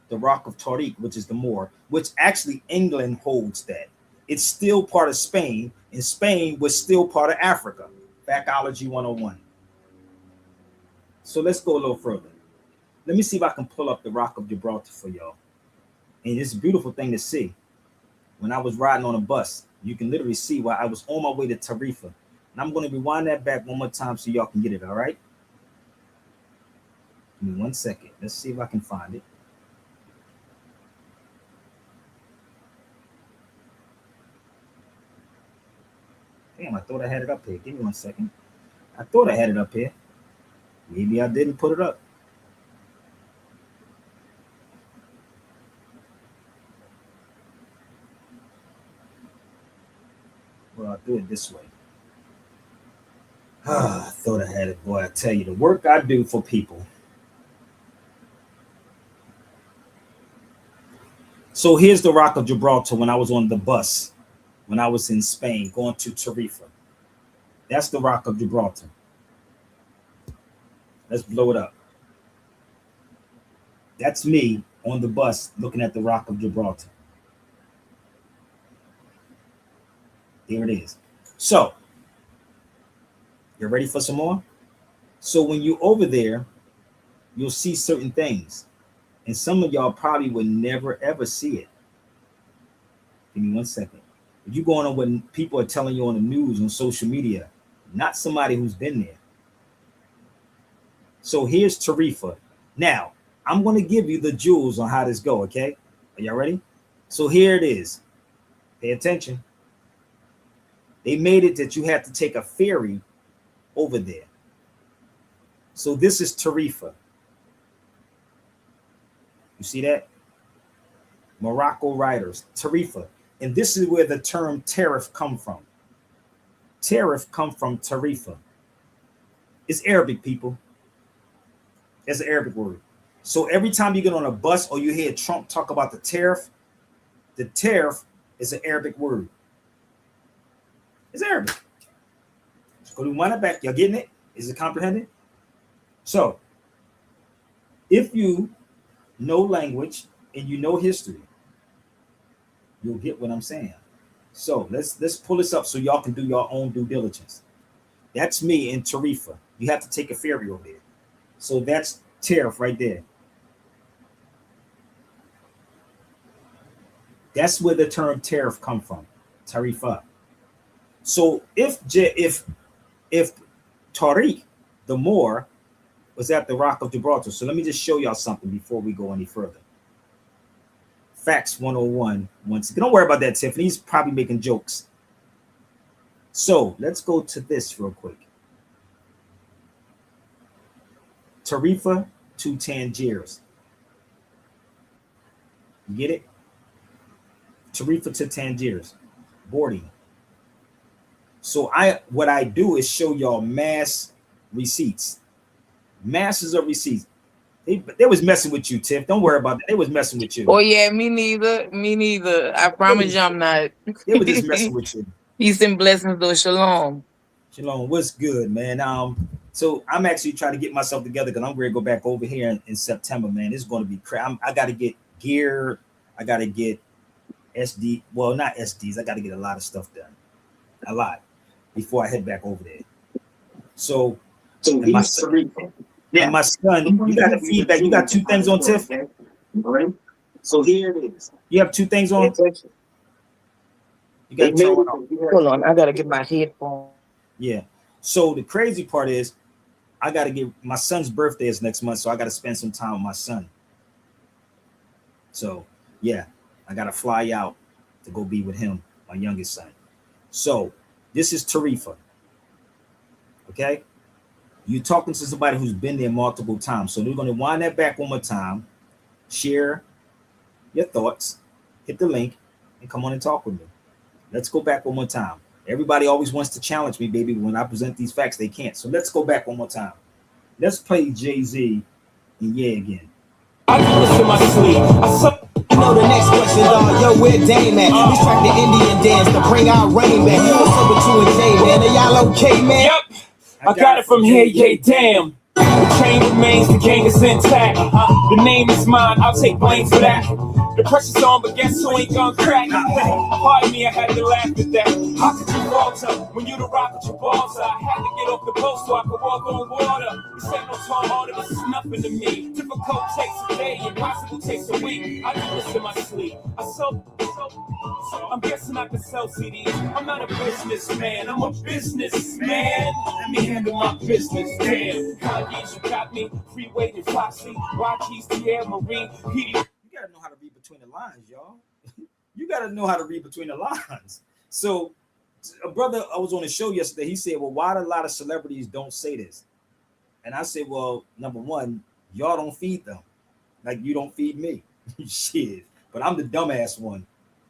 the Rock of Tariq, which is the Moor, which actually England holds that. It's still part of Spain, and Spain was still part of Africa. Factology 101. So let's go a little further. Let me see if I can pull up the Rock of Gibraltar for y'all. And it's a beautiful thing to see. When I was riding on a bus, you can literally see while I was on my way to Tarifa. And I'm going to rewind that back one more time so y'all can get it, all right? Give me 1 second. Let's see if I can find it. Damn, I thought I had it up here. Give me 1 second. I thought I had it up here. Maybe I didn't put it up. Well, I'll do it this way. I thought I had it, boy. I tell you, the work I do for people. So here's the Rock of Gibraltar when I was on the bus, when I was in Spain, going to Tarifa. That's the Rock of Gibraltar. Let's blow it up. That's me on the bus looking at the Rock of Gibraltar. There it is. So, you're ready for some more? So when you're over there, you'll see certain things. And some of y'all probably would never, ever see it. Give me 1 second. If you're going on what people are telling you on the news, on social media, not somebody who's been there. So here's Tarifa. Now, I'm going to give you the jewels on how this go, okay? Are y'all ready? So here it is. Pay attention. They made it that you had to take a ferry over there. So this is Tarifa. You see that? Morocco writers, Tarifa. And this is where the term tariff come from. Tariff come from Tarifa. It's Arabic, people. It's an Arabic word. So every time you get on a bus or you hear Trump talk about the tariff is an Arabic word. It's Arabic. So go to one back. Y'all getting it? Is it comprehended? So if you know language and you know history, you'll get what I'm saying. So let's pull this up so y'all can do your own due diligence. That's me in Tarifa. You have to take a ferry over there. So that's tariff right there. That's where the term tariff come from, Tarifa. So if Tariq, the Moor, was at the Rock of Gibraltar. So let me just show y'all something before we go any further. Facts 101. Don't worry about that, Tiffany. He's probably making jokes. So let's go to this real quick. Tarifa to Tangiers. You get it? Tarifa to Tangiers. Boarding. So what I do is show y'all mass receipts. Masses of receipts. They was messing with you, Tiff. Don't worry about that. They was messing with you. Oh yeah, me neither. Me neither. I promise you I'm not. They were just messing with you. Peace and blessings, though. Shalom. Shalom. What's good, man? So I'm actually trying to get myself together because I'm ready to go back over here in September, man. It's going to be crazy. I got to get gear. I got to get SD. Well, not SDs. I got to get a lot of stuff done. A lot before I head back over there. So my son, you got the feedback. You got 2 things on, Tiff? So here it is. You have 2 things on? You got Hold on, I gotta get my headphone. Yeah. So the crazy part is I gotta get my son's birthday is next month, so I gotta spend some time with my son. So yeah, I gotta fly out to go be with him, my youngest son. So this is Tarifa. Okay. You're talking to somebody who's been there multiple times. So we're going to wind that back one more time, share your thoughts, hit the link, and come on and talk with me. Let's go back one more time. Everybody always wants to challenge me, baby. When I present these facts, they can't. So let's go back one more time. Let's play Jay-Z and Yeah again. I do this in my sleep. You know the next question, dog. Yo, where Dame at? We track the Indian dance to bring our rain back. What's up with you and Jay, man? Are y'all okay, man? Yep. I got it from here, yeah, damn. The chain remains, the gang is intact. The name is mine, I'll take blame for that. The pressure's on, but guess who ain't gonna crack? Pardon me, I had to laugh at that. How could you falter when you the rock with your balls? I had to get off the boat so I could walk on water. This ain't no tall order, this is nothing to me. Difficult takes a day, impossible takes a week. I do this in my sleep. I'm guessing I can sell CDs. I'm not a businessman, I'm a businessman. Let me handle my business, damn. Kanye's, you got me. Freeway and Foxy, YG's, Tierra Marine, PD. You gotta know how to read between the lines, y'all. You gotta know how to read between the lines. So a brother I was on a show yesterday, he said, well, why do a lot of celebrities don't say this? And I said, well, number one, y'all don't feed them. Like you don't feed me. Shit. But I'm the dumbass one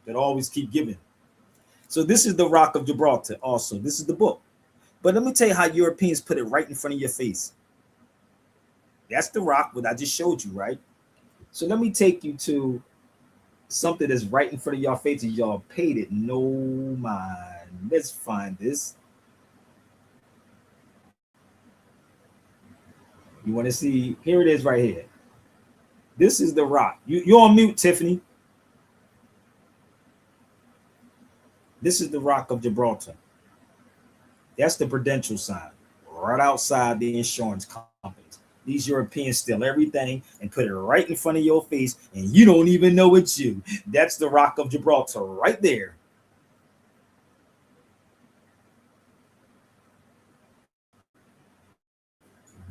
that always keep giving. So this is the Rock of Gibraltar also. This is the book. But let me tell you how Europeans put it right in front of your face. That's the rock that I just showed you, right? So let me take you to something that's right in front of y'all faces. Y'all paid it no mind. Let's find this. You want to see? Here it is right here. This is the rock. You're on mute, Tiffany. This is the Rock of Gibraltar. That's the prudential sign right outside the insurance companies. These Europeans steal everything and put it right in front of your face, and you don't even know it's you. That's the Rock of Gibraltar right there.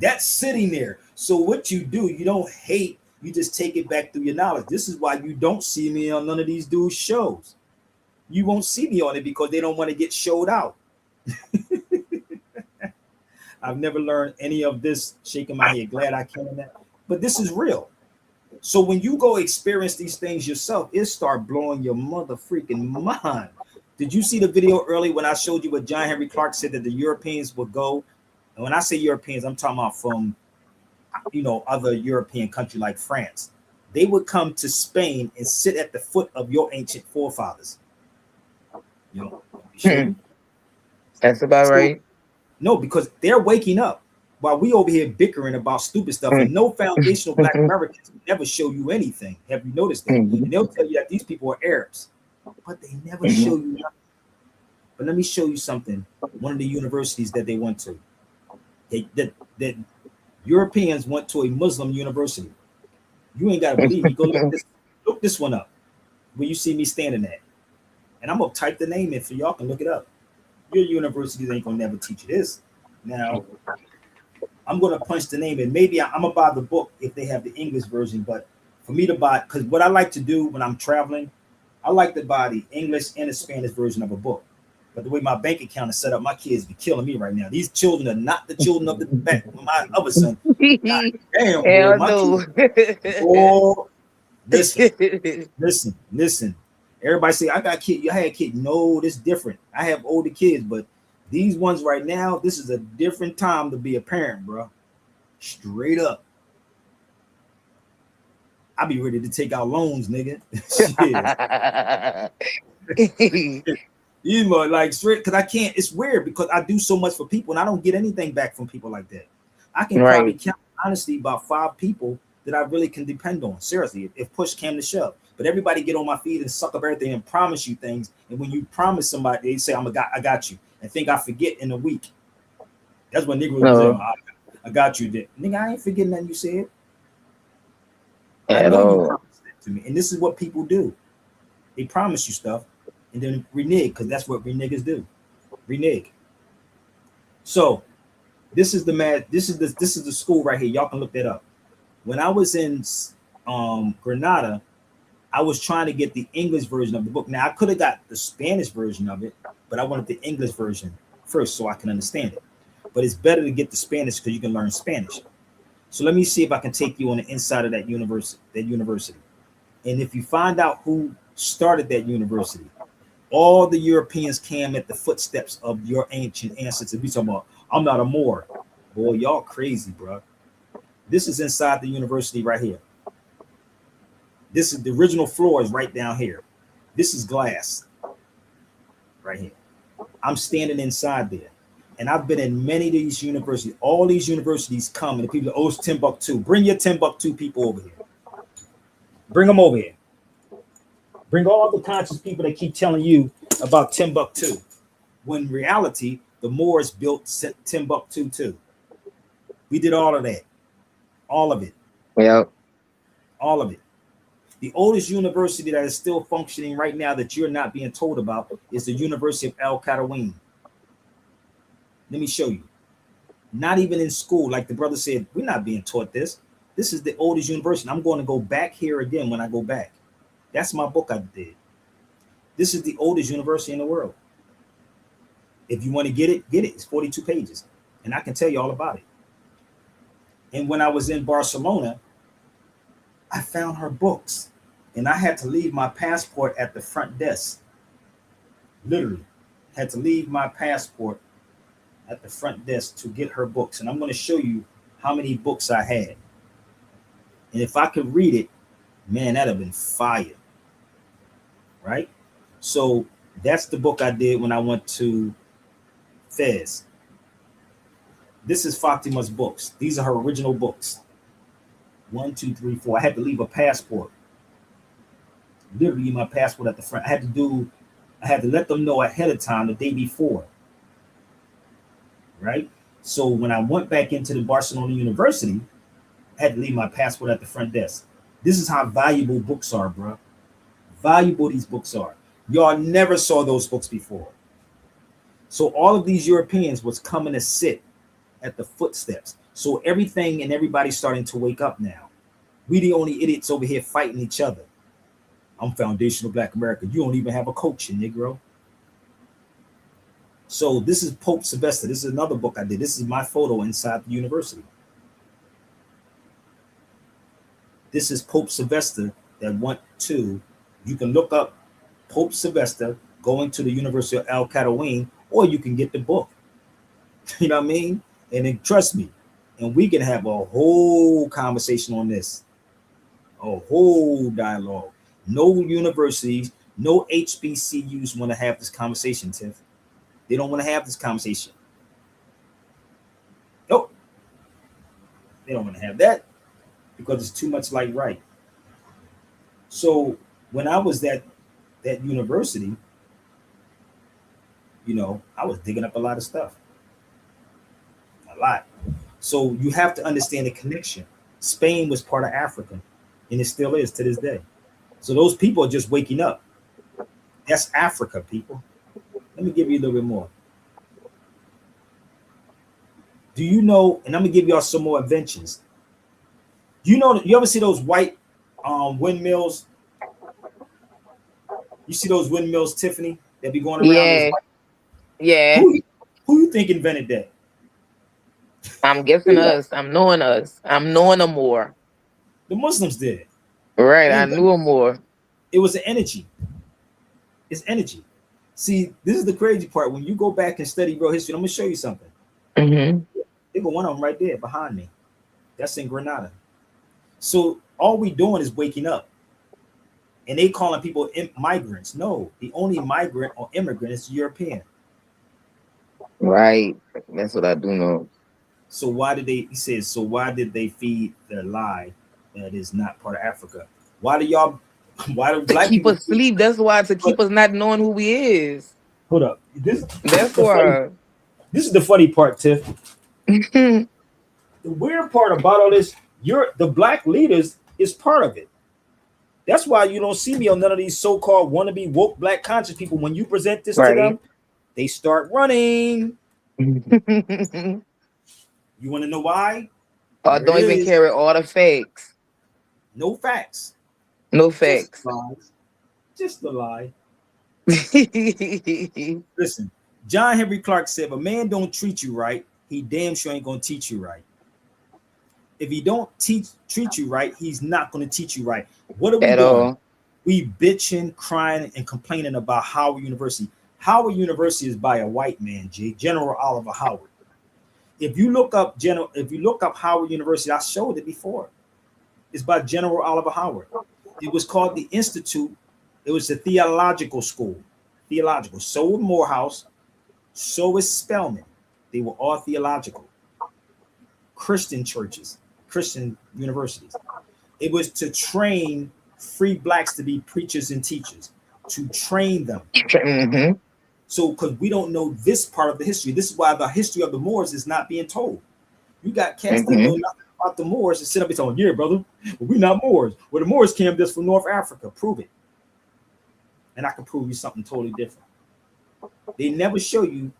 That's sitting there. So what you do, you don't hate, you just take it back through your knowledge. This is why you don't see me on none of these dudes' shows. You won't see me on it because they don't want to get showed out. I've never learned any of this, shaking my head, glad I came in that. But this is real. So when you go experience these things yourself, it start blowing your mother freaking mind. Did you see the video early when I showed you what John Henry Clark said that the Europeans would go? And when I say Europeans, I'm talking about from, other European country like France. They would come to Spain and sit at the foot of your ancient forefathers. That's about So, right. no, because they're waking up while we over here bickering about stupid stuff, and no foundational Black Americans never show you anything. Have you noticed that? And they'll tell you that these people are Arabs, but they never show you nothing. But let me show you something. One of the universities that they went to, that Europeans went to a Muslim university. You ain't gotta believe me. Go look this one up. Where you see me standing at, and I'm gonna type the name in for y'all can look it up. Your universities ain't gonna never teach you this. Now, I'm gonna punch the name in. Maybe I'm gonna buy the book if they have the English version. But for me to buy, because what I like to do when I'm traveling, I like to buy the English and the Spanish version of a book. But the way my bank account is set up, my kids be killing me right now. These children are not the children of the back. My other son, God damn, boy, Hell my no. kids. Oh, listen. Everybody say I got kid. I had a kid. No, this is different. I have older kids, but these ones right now, this is a different time to be a parent, bro. Straight up. I be ready to take out loans, nigga. You know, like straight, because I can't. It's weird because I do so much for people and I don't get anything back from people like that. I can probably count honestly about 5 people that I really can depend on. Seriously, if push came to shove. But everybody get on my feet and suck up everything and promise you things. And when you promise somebody, they say, I got you. And think I forget in a week. That's what niggas was I got you. Nigga, I ain't forgetting nothing you said. I know you promised that to me. And this is what people do. They promise you stuff and then renege, because that's what reneggers do. Renege. So this is the school right here. Y'all can look that up. When I was in Granada, I was trying to get the English version of the book. Now I could have got the Spanish version of it, but I wanted the English version first so I can understand it. But it's better to get the Spanish because you can learn Spanish. So let me see if I can take you on the inside of that university. And if you find out who started that university, all the Europeans came at the footsteps of your ancient ancestors. We talking about, I'm not a Moor. Boy, y'all crazy, bro. This is inside the university right here. This is the original floor is right down here. This is glass right here. I'm standing inside there. And I've been in many of these universities. All these universities come and the people, oh, it's Timbuktu. Bring your Timbuktu people over here. Bring them over here. Bring all the conscious people that keep telling you about Timbuktu. When in reality, the Moors built Timbuktu too. We did all of that. All of it. Yeah. All of it. The oldest university that is still functioning right now that you're not being told about is the University of Al Qarawiyyin. Let me show you. Not even in school, like the brother said, we're not being taught this. This is the oldest university. I'm going to go back here again when I go back. That's my book I did. This is the oldest university in the world. If you want to get it, get it. It's 42 pages. And I can tell you all about it. And when I was in Barcelona, I found her books. And I had to leave my passport at the front desk. Literally. Had to leave my passport at the front desk to get her books. And I'm going to show you how many books I had. And if I could read it, man, that'd have been fire. Right? So that's the book I did when I went to Fez. This is Fatima's books. These are her original books. 1, 2, 3, 4. I had to leave a passport. Literally my passport at the front. I had to let them know ahead of time the day before. Right? So when I went back into the Barcelona University, I had to leave my passport at the front desk. This is how valuable books are, bro. Valuable these books are. Y'all never saw those books before. So all of these Europeans was coming to sit at the footsteps. So everything and everybody's starting to wake up now. We the only idiots over here fighting each other. I'm foundational Black America. You don't even have a culture, Negro. So this is Pope Sylvester. This is another book I did. This is my photo inside the university. This is Pope Sylvester that went to, you can look up Pope Sylvester going to the University of Al Qarawiyyin, or you can get the book. You know what I mean? And then trust me, and we can have a whole conversation on this. A whole dialogue. No universities, no HBCUs want to have this conversation, Tiff. They don't want to have this conversation. Nope. They don't want to have that because it's too much like right. So when I was at that university, I was digging up a lot of stuff. A lot. So you have to understand the connection. Spain was part of Africa, and it still is to this day. So those people are just waking up. That's Africa, people. Let me give you a little bit more. Do you know, and I'm gonna give y'all some more inventions. You ever see those white windmills? You see those windmills, Tiffany, that be going around those Yeah, white. yeah. Who you think invented that? I'm guessing us. I'm knowing us. I'm knowing them more. The Muslims did. Right, They I invented knew them more. it was an energy. It's energy. See, this is the crazy part. When you go back and study real history, I'm gonna show you something. Hmm. They got one of them right there behind me. That's in Granada. So all we doing is waking up, and they calling people migrants. No, the only migrant or immigrant is European. Right. That's what I do know. So why did they? He says. So why did they feed their lie that is not part of Africa? Why do y'all? Why do To black keep people? us sleep. That's why, to keep us not knowing who we is. Hold up. This is That's the funny. why. This is the funny part, Tiff. The weird part about all this, the black leaders is part of it. That's why you don't see me on none of these so-called wannabe woke black conscious people. When you present this to Right. them, they start running. You want to know why? Or Here it don't even is. carry all the facts. No facts. No Just facts. lies. Just the lie. Listen, John Henry Clark said, if a man don't treat you right, he damn sure ain't gonna teach you right. If he don't treat you right, he's not gonna teach you right. What are we At doing? all. We bitching, crying, and complaining about Howard University. Howard University is by a white man, General Oliver Howard. If you look up Howard University, I showed it before. It's by General Oliver Howard. It was called the Institute. It was a theological school. Theological. So was Morehouse. So is Spelman. They were all theological. Christian churches, Christian universities. It was to train free blacks to be preachers and teachers, to train them. Mm-hmm. So, because we don't know this part of the history, this is why the history of the Moors is not being told. You got cats that know nothing about the Moors and sit up and say, yeah, brother, well, we're not Moors. Well, the Moors came just from North Africa. Prove it. And I can prove you something totally different. They never show you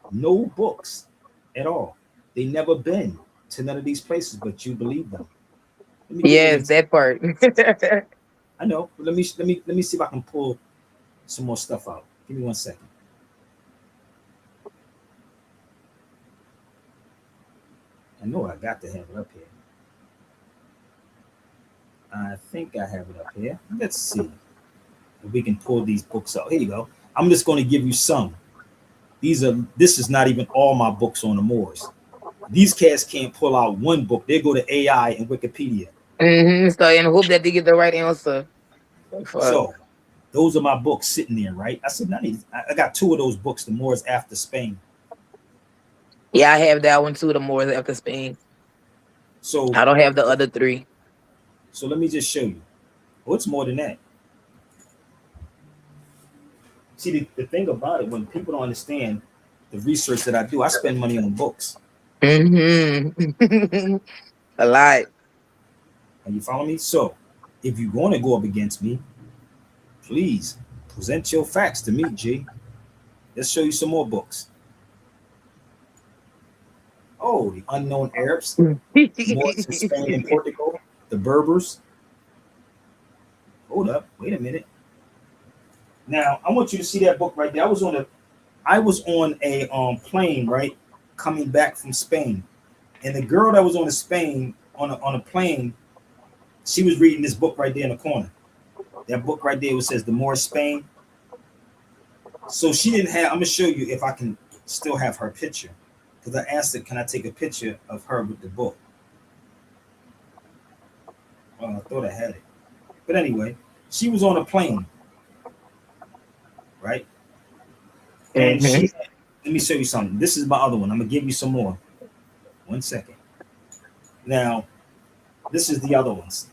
no books at all. They never been to none of these places, but you believe them. Yes, that part. I know. But let me see if I can pull some more stuff out. Give me 1 second. I know I got to have it up here. I think I have it up here. Let's see if we can pull these books out. Here you go. I'm just going to give you some. This is not even all my books on the Moors. These cats can't pull out one book. They go to AI and Wikipedia. So, and hope that they get the right answer. So those are my books sitting there, right? I said, I got 2 of those books, The Moors After Spain. Yeah, I have that one too, the Moors After Spain. So I don't have the other 3. So let me just show you. Oh, it's more than that. See, the thing about it, when people don't understand the research that I do, I spend money on books. Mm-hmm. A lot. Are you following me? So if you're going to go up against me, please present your facts to me, G. Let's show you some more books. Oh, the unknown Arabs, Moors in Spain and Portugal, the Berbers. Hold up, wait a minute. Now I want you to see that book right there. I was on a plane, right, coming back from Spain, and the girl that was on a plane, she was reading this book right there in the corner. That book right there, it says The Moor Spain. So she didn't have. I'm gonna show you if I can still have her picture, because I asked her, can I take a picture of her with the book? Well, I thought I had it, but anyway, she was on a plane, right? And let me show you something. This is my other one. I'm gonna give you some more. 1 second. Now, this is the other ones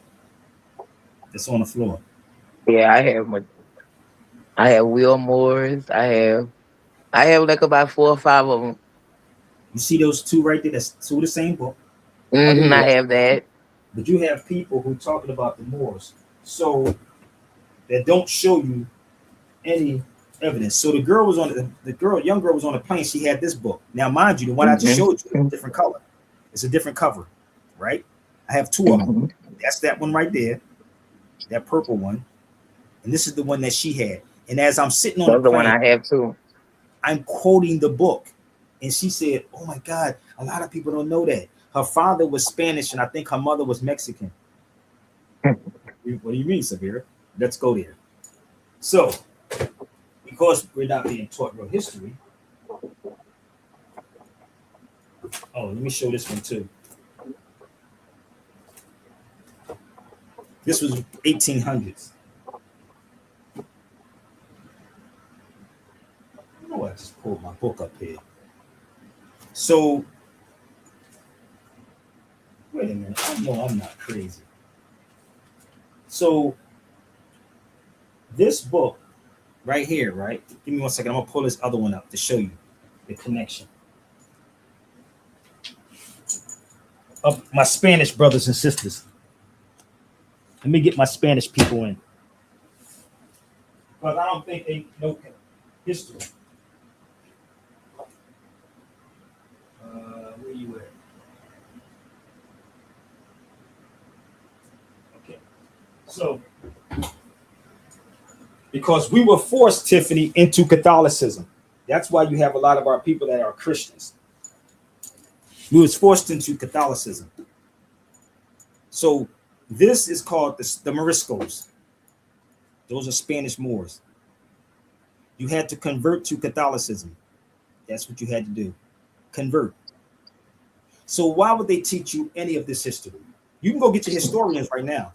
that's on the floor. Yeah, I have Wilmores. I have like about 4 or 5 of them. You see those two right there? That's two of the same book. I have that. But you have people who talking about the Moors, so that don't show you any evidence. So the girl was on young girl was on the plane. She had this book. Now, mind you, the one I just showed you is a different color. It's a different cover, right? I have two of them. That's that one right there, that purple one, and this is the one that she had. And as I'm sitting on the one I have too, I'm quoting the book, and she said, "Oh my God, a lot of people don't know that her father was Spanish, and I think her mother was Mexican." What do you mean, Sabir? Let's go there. So, because we're not being taught real history, let me show this one too. This was 1800s. I just pulled my book up here. So, wait a minute. I know I'm not crazy. So, this book right here, right? Give me 1 second. I'm going to pull this other one up to show you the connection of my Spanish brothers and sisters. Let me get my Spanish people in. Because I don't think they know history. Where you at? Okay. So, because we were forced, Tiffany, into Catholicism. That's why you have a lot of our people that are Christians. We was forced into Catholicism. So this is called the Moriscos. Those are Spanish Moors. You had to convert to Catholicism. That's what you had to do. Convert. So why would they teach you any of this history? You can go get your historians right now.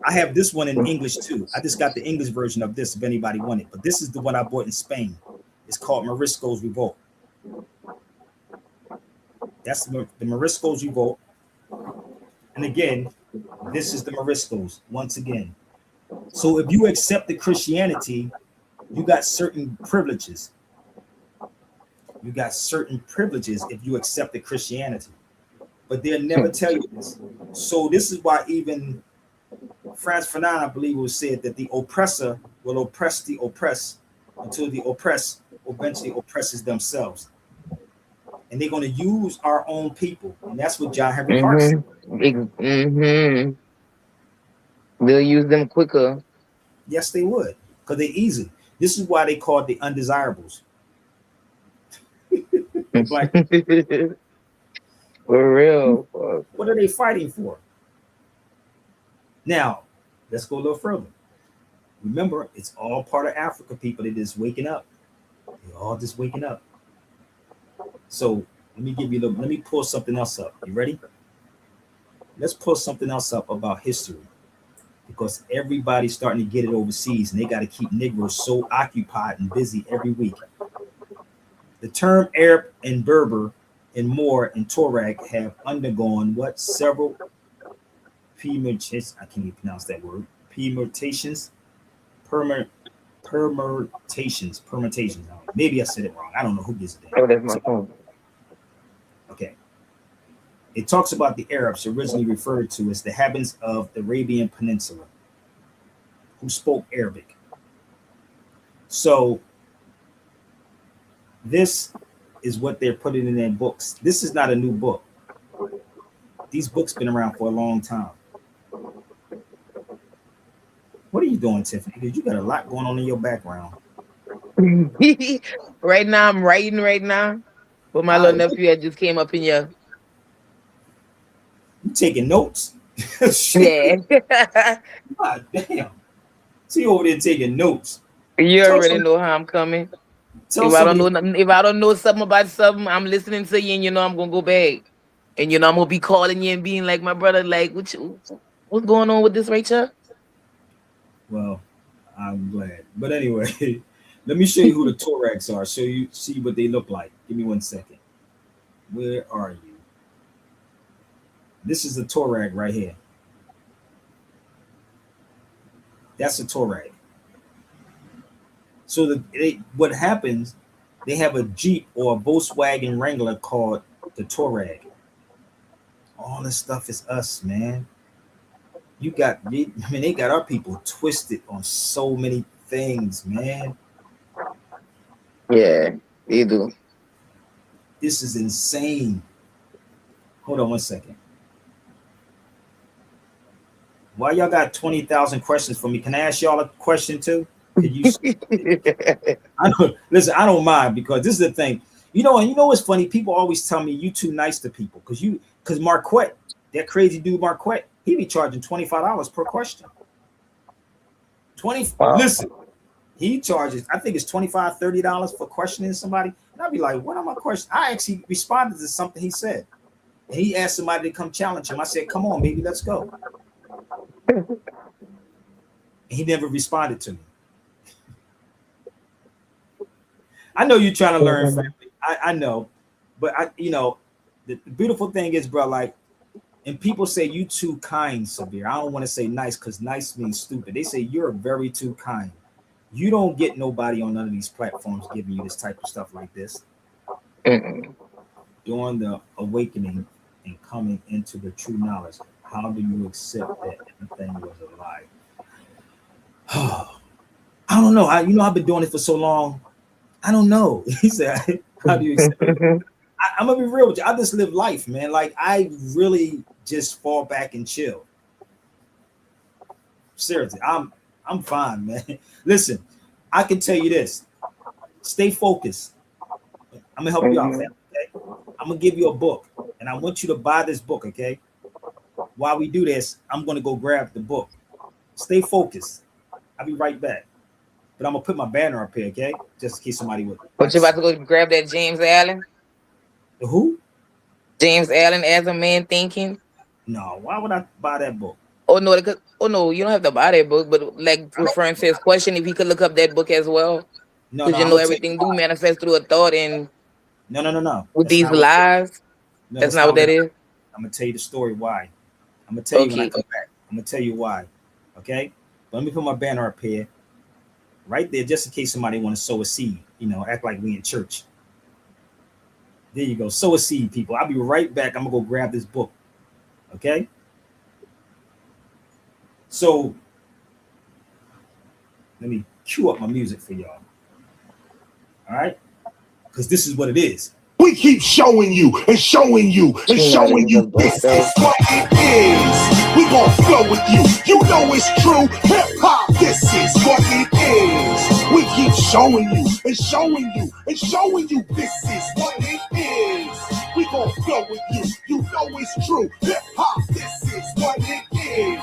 I have this one in English too. I just got the English version of this if anybody wanted. But this is the one I bought in Spain. It's called Morisco's Revolt. That's the Morisco's Revolt. And again, this is the Moriscos once again. So if you accepted Christianity, you got certain privileges. You got certain privileges if you accepted Christianity. But they'll never tell you this. So this is why even Franz Fanon, I believe, was said that the oppressor will oppress the oppressed until the oppressed eventually oppresses themselves. And they're going to use our own people. And that's what John Henry Clark said. They'll use them quicker. Yes, they would. Because they're easy. This is why they call it the undesirables. Like, for real. What are they fighting for? Now, let's go a little further. Remember, it's all part of Africa, people. They're just waking up. They're all just waking up. So let me pull something else up. You ready? Let's pull something else up about history. Because everybody's starting to get it overseas, and they got to keep Negroes so occupied and busy every week. The term Arab and Berber and Moor and Tuareg have undergone several permutations. I can't even pronounce that word. Permutations. Maybe I said it wrong. I don't know who gets it. Oh, that's my phone. Okay. It talks about the Arabs originally referred to as the inhabitants of the Arabian Peninsula who spoke Arabic. So this is what they're putting in their books. This is not a new book. These books been around for a long time. What are you doing, Tiffany? Because you got a lot going on in your background. Right now, I'm writing right now. But my little nephew had just came up in here. You taking notes? Yeah. God damn. See you over there taking notes. You already know how I'm coming. If I don't know something about something, I'm listening to you, and I'm gonna go back. And I'm gonna be calling you and being like, my brother, like, what's going on with this, Rachel? Well, I'm glad. But anyway, Let me show you who the Torags are. Show you, see what they look like. Give me 1 second. Where are you? This is the Torag right here. That's a Torag. So what happens, they have a Jeep or a Volkswagen Wrangler called the Torag. All this stuff is us, man. They got our people twisted on so many things, man. Yeah, they do. This is insane. Hold on 1 second. Why y'all got 20,000 questions for me? Can I ask y'all a question too? Can you? Listen, I don't mind, because this is the thing. You know what's funny? People always tell me you too nice to people because Marquette, that crazy dude Marquette, he be charging $25 per question. Wow. Listen, he charges, I think it's $25, $30 for questioning somebody. And I'd be like, what am I questioning? I actually responded to something he said. And he asked somebody to come challenge him. I said, come on, baby, let's go. And he never responded to me. I know you're trying to learn, family. I know. But the beautiful thing is, bro, like, and people say you too kind, Sabir. I don't want to say nice, because nice means stupid. They say you're very too kind. You don't get nobody on none of these platforms giving you this type of stuff like this. During the awakening and coming into the true knowledge, how do you accept that everything was a lie? I don't know. I've been doing it for so long. I don't know. He said, how do you accept it? I'm gonna be real with you. I just live life, man. Like, I really just fall back and chill. Seriously, I'm fine, man. Listen, I can tell you this. Stay focused. I'm gonna help you out, man. Okay? I'm gonna give you a book, and I want you to buy this book, okay? While we do this, I'm gonna go grab the book. Stay focused. I'll be right back. But I'm gonna put my banner up here, okay? Just in case somebody would. But you about to go grab that James Allen? The who? James Allen, As a Man Thinking. No, why would I buy that book? Oh no, you don't have to buy that book, but like referring to his question, if he could look up that book as well. Because everything do manifest through a thought, and no. With these lies. That's not what that is. I'm gonna tell you the story why. I'm gonna tell you when I come back. I'm gonna tell you why. Okay? But let me put my banner up here. Right there, just in case somebody want to sow a seed, act like we in church. There you go. Sow a seed, people. I'll be right back. I'm gonna go grab this book. Okay? So let me cue up my music for y'all. All right? Because this is what it is. We keep showing you and showing you and showing you this is what it is. We gon' flow with you. You know it's true. Hip hop, this is what it is. We keep showing you and showing you and showing you this is what it is. We gon' flow with you. You know it's true. Hip hop, this is what it is.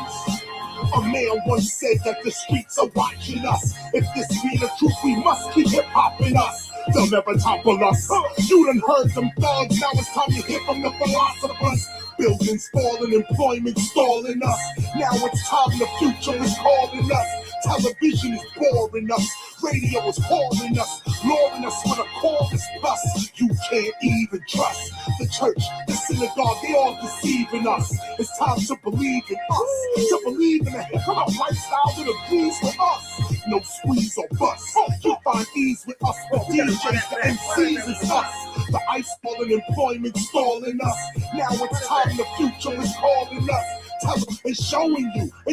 A man once said that the streets are watching us. If this be the truth, we must keep hip hop in us. They'll never topple us. You done heard them thugs, now it's time to hear from the philosophers. Buildings falling, employment stalling us. Now it's time, the future is calling us. Television is boring us. Radio is calling us, luring us with a chorus plus. You can't even trust the church, the synagogue, they all deceiving us. It's time to believe in us, to believe in a hip-hop lifestyle that agrees with us. No squeeze or bust, you find ease with us. The DJs, the MCs is us. The ice falling, employment stalling us. Now it's time, the future is calling us. Tell them and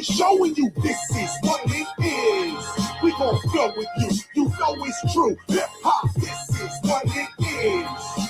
showing you this is what it is. We gon' flow with you, you know it's true. Hip hop, this is what it is.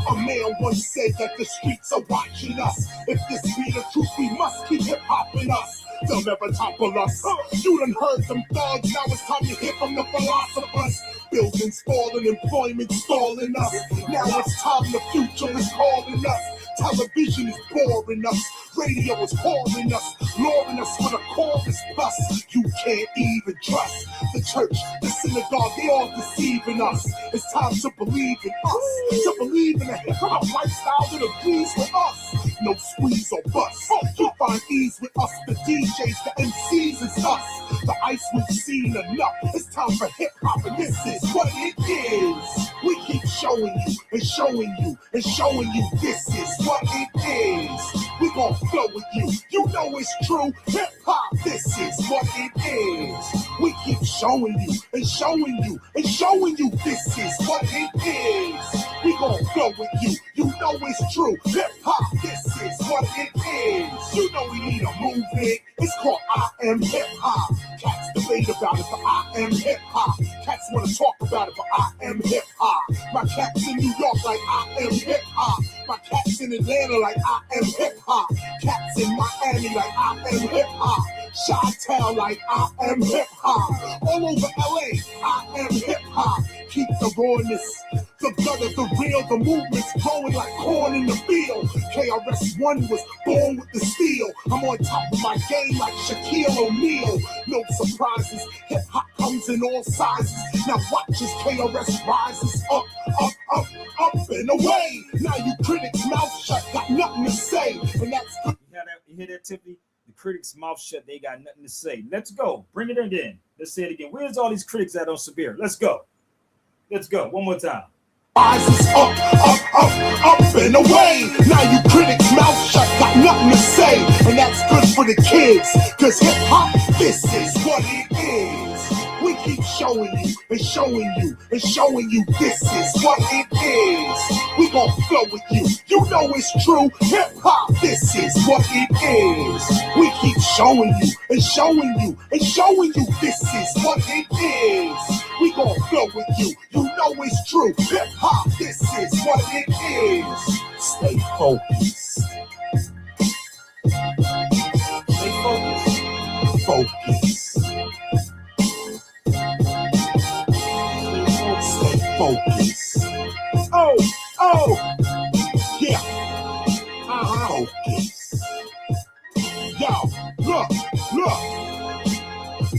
A man once said that the streets are watching us. If this be the truth, we must keep hip hop in us. They'll never topple us. You done heard them thugs, now it's time to hear from the philosophers. Buildings falling, employment stalling us. Now it's time, the future is calling us. Television is boring us. Radio is calling us, luring us with a chorus plus. You can't even trust the church, the synagogue, they all deceiving us. It's time to believe in us, to believe in a hip-hop lifestyle that agrees with us. no squeeze or bust. You find ease with us, the DJs, the MCs is us. The ice we've seen enough. It's time for hip hop, and this is what it is. We keep showing you and showing you and showing you this is what it is. We gon' flow with you. You know it's true. Hip hop, this is what it is. We keep showing you and showing you and showing you this is what it is. We gon' flow with you. You know it's true. Hip hop, this is what it is. You know we need a movement. It's called I Am Hip Hop. Cats debate about it, but I am hip hop. Cats wanna talk about it, but I am hip hop. My cats in New York like I am hip hop. My cats in Atlanta like I am hip hop. Cats in Miami like I am hip hop. Chi-Town like I am hip hop. All over LA, I am hip hop. Keep the rawness, the gutter, the real, the movement's growing like corn in the field. KRS-One was born with the steel. I'm on top of my game like Shaquille O'Neal. No surprises, hip hop comes in all sizes. Now watch as KRS rises up, up, up, up and away. Now you critics mouth shut, got nothing to say, and that's good. You hear that, Tiffany? The critics mouth shut, they got nothing to say. Let's go, bring it in again. Let's say it again. Where's all these critics at on Sabir? Let's go. Let's go. One more time. Rises up, up, up, up and away. Now you critics mouth shut, got nothing to say, and that's good for the kids. Cause hip hop, this is what it is. We keep showing you and showing you and showing you this is what it is. We gon' flow with you. You know it's true. Hip hop, this is what it is. We keep showing you and showing you and showing you this is what it is. We gon' flow with you. You know it's true. Hip hop, this is what it is. Stay focused. Stay focused. Focus. Stay focused. Oh, yeah. Focus. Yo, look.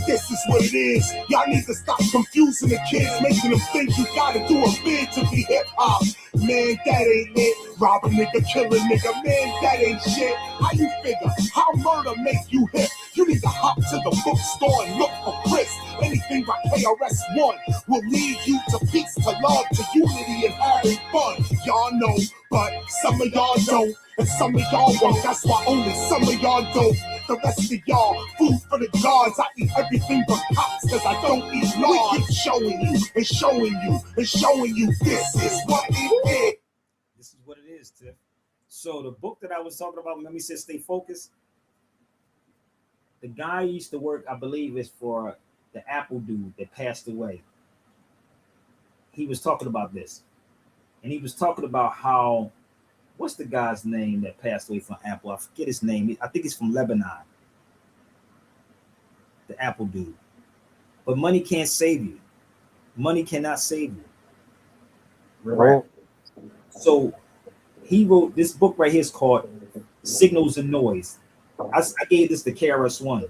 This is what it is. Y'all need to stop confusing the kids, making them think you gotta do a bid to be hip hop. Man, that ain't it. Rob a nigga, kill a nigga. Man, that ain't shit. How you figure? How murder make you hip? You need to hop to the bookstore and look for Chris. Anything by KRS-One will lead you to peace, to love, to unity, and having fun. Y'all know, but some of y'all don't. And some of y'all won't, that's why only some of y'all don't. The rest of y'all, food for the gods. I eat everything but cops, cause I don't eat lard. We keep showing you and showing you and showing you this is what it is. This is what it is, Tiff. So the book that I was talking about, remember he said stay focused? The guy used to work, I believe, is for the Apple dude that passed away. He was talking about this. And he was talking about how, what's the guy's name that passed away from Apple? I forget his name. I think he's from Lebanon. The Apple dude. But money can't save you. Money cannot save you. Right? So he wrote this book right here is called Signals and Noise. I gave this to KRS-One.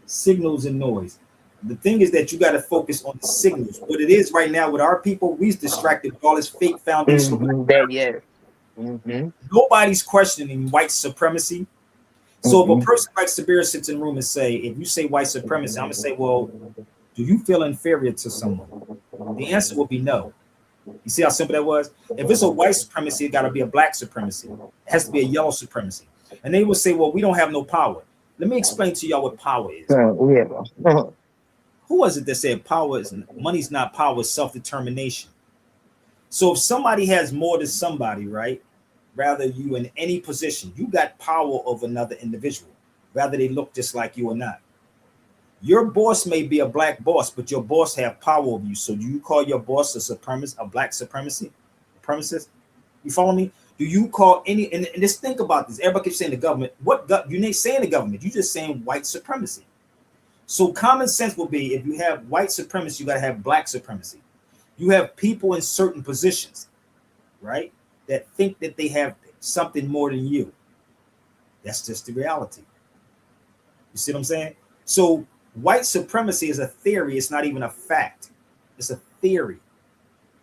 Signals and Noise. The thing is that you got to focus on the signals. What it is right now with our people, we're distracted with all this fake foundation. Nobody's questioning white supremacy. So if a person like Sabir sits in the room and say, if you say white supremacy, I'm gonna say, well, do you feel inferior to someone? The answer will be no. You see how simple that was? If it's a white supremacy, it got to be a black supremacy. It has to be a yellow supremacy. And they will say, well, we don't have no power. Let me explain to y'all what power is. Who was it that said power is money's not power, it's self-determination? So if somebody has more than somebody, right? Rather you in any position, you got power over another individual, rather they look just like you or not. Your boss may be a black boss, but your boss have power over you. So do you call your boss a black supremacist? You follow me? Do you call any, and just think about this. Everybody keeps saying the government. You ain't saying the government. You just saying white supremacy. So common sense will be if you have white supremacy, you got to have black supremacy. You have people in certain positions, right, that think that they have something more than you. That's just the reality. You see what I'm saying? So white supremacy is a theory. It's not even a fact. It's a theory.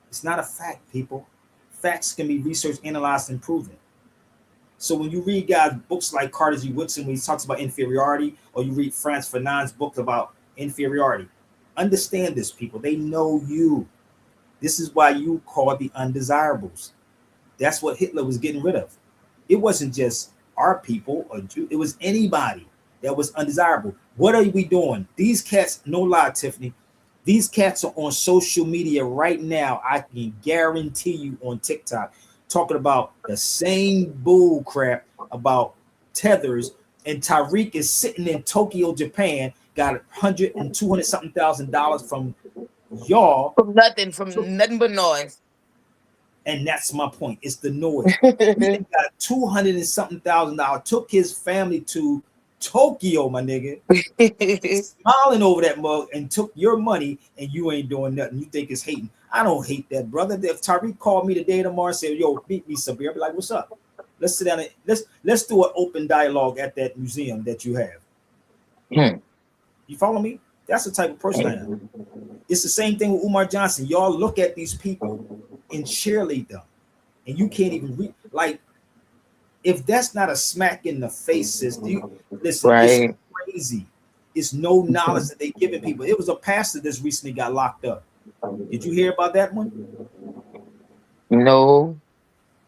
It's not a fact, people. Facts can be researched, analyzed, and proven. So when you read guys books like Carter G. Woodson, when he talks about inferiority, or you read Frantz Fanon's book about inferiority, understand this, people. They know you. This is why you call the undesirables. That's what Hitler was getting rid of. It wasn't just our people or Jew, it was anybody that was undesirable. What are we doing? These cats, no lie, Tiffany, these cats are on social media right now. I can guarantee you on TikTok, talking about the same bull crap about tethers. And Tariq is sitting in Tokyo, Japan, got 100 and 200 something $1,000 from y'all. From nothing but noise. And that's my point. It's the noise. He got 200 and something $1,000. Took his family to Tokyo, my nigga, smiling over that mug, and took your money, and you ain't doing nothing. You think it's hating. I don't hate that, brother. If Tariq called me today tomorrow and said, "Yo, beat me, Sabir," I'll be like, "What's up? Let's sit down and let's do an open dialogue at that museum that you have." You follow me? That's the type of person I am. It's the same thing with Umar Johnson. Y'all look at these people and cheerlead them, and you can't even read. Like, if that's not a smack in the face, sis, listen, right. It's crazy. It's no knowledge that they're giving people. It was a pastor that's recently got locked up. Did you hear about that one? No,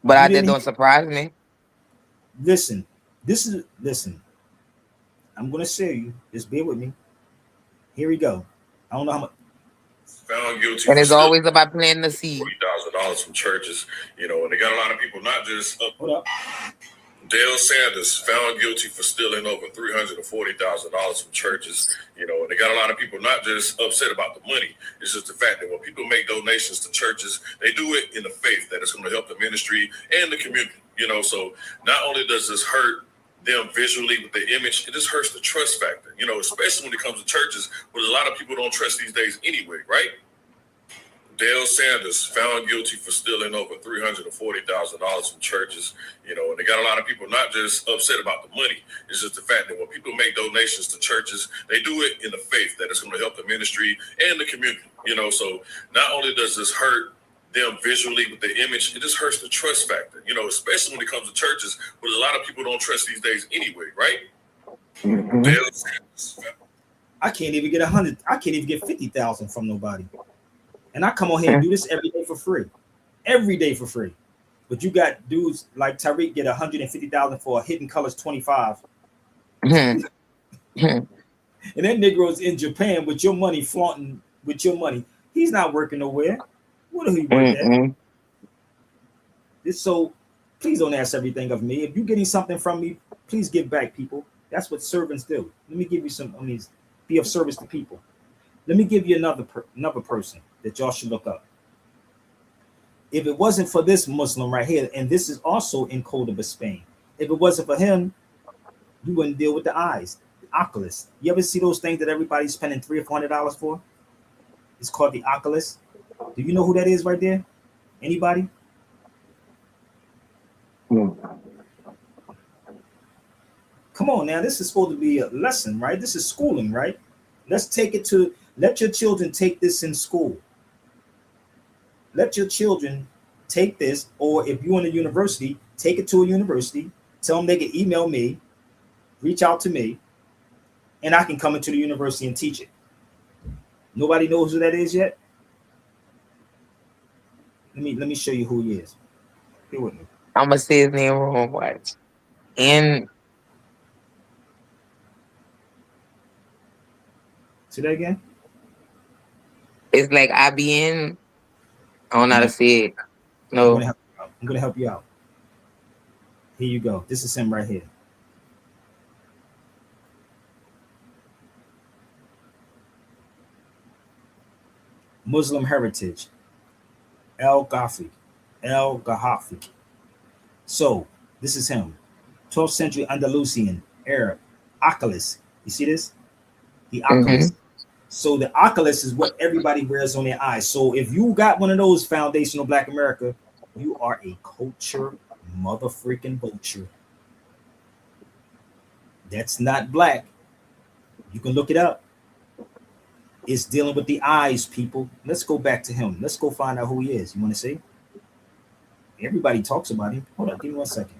but that don't surprise me. Listen, I'm gonna show you. Just bear with me. Here we go. I don't know how much. Found guilty. And it's always about planting the seed. $40,000 from churches, and they got a lot of people not just up. Hold up. Dale Sanders found guilty for stealing over $340,000 from churches, and they got a lot of people not just upset about the money. It's just the fact that when people make donations to churches, they do it in the faith that it's going to help the ministry and the community. So not only does this hurt them visually with the image, it just hurts the trust factor, especially when it comes to churches, where a lot of people don't trust these days anyway, right? Dale Sanders found guilty for stealing over $340,000 from churches, and they got a lot of people not just upset about the money. It's just the fact that when people make donations to churches, they do it in the faith that it's going to help the ministry and the community, So not only does this hurt them visually with the image, it just hurts the trust factor, especially when it comes to churches, where a lot of people don't trust these days anyway, right? Dale Sanders. I can't even get 100. I can't even get 50,000 from nobody. And I come on here and do this every day for free. Every day for free. But you got dudes like Tariq get 150,000 for a Hidden Colors 25. And that Negro's in Japan with your money, flaunting with your money. He's not working nowhere. What do he work at? So please don't ask everything of me. If you're getting something from me, please give back, people. That's what servants do. Let me give you some, be of service to people. Let me give you another person that y'all should look up. If it wasn't for this Muslim right here, and this is also in Cordoba, Spain, if it wasn't for him, you wouldn't deal with the eyes, the Oculus. You ever see those things that everybody's spending $300 or $400 for? It's called the Oculus. Do you know who that is right there? Anybody? Come on now, this is supposed to be a lesson, right? This is schooling, right? Let your children take this in school. Let your children take this, or if you're in a university, take it to a university, tell them they can email me, reach out to me, and I can come into the university and teach it. Nobody knows who that is yet? Let me show you who he is. Here with me. I'm gonna say his name wrong. Watch. And say that again. It's like IBN. I don't know how to say it. No. I'm gonna help you out. Here you go. This is him right here. Muslim heritage. El Ghafi. So this is him. 12th century Andalusian Arab. Oculus. You see this? The Oculus. So the Oculus is what everybody wears on their eyes. So if you got one of those foundational Black America, you are a culture motherfreaking vulture. That's not black. You can look it up. It's dealing with the eyes, people. Let's go back to him. Let's go find out who he is. You want to see? Everybody talks about him. Hold on, give me 1 second.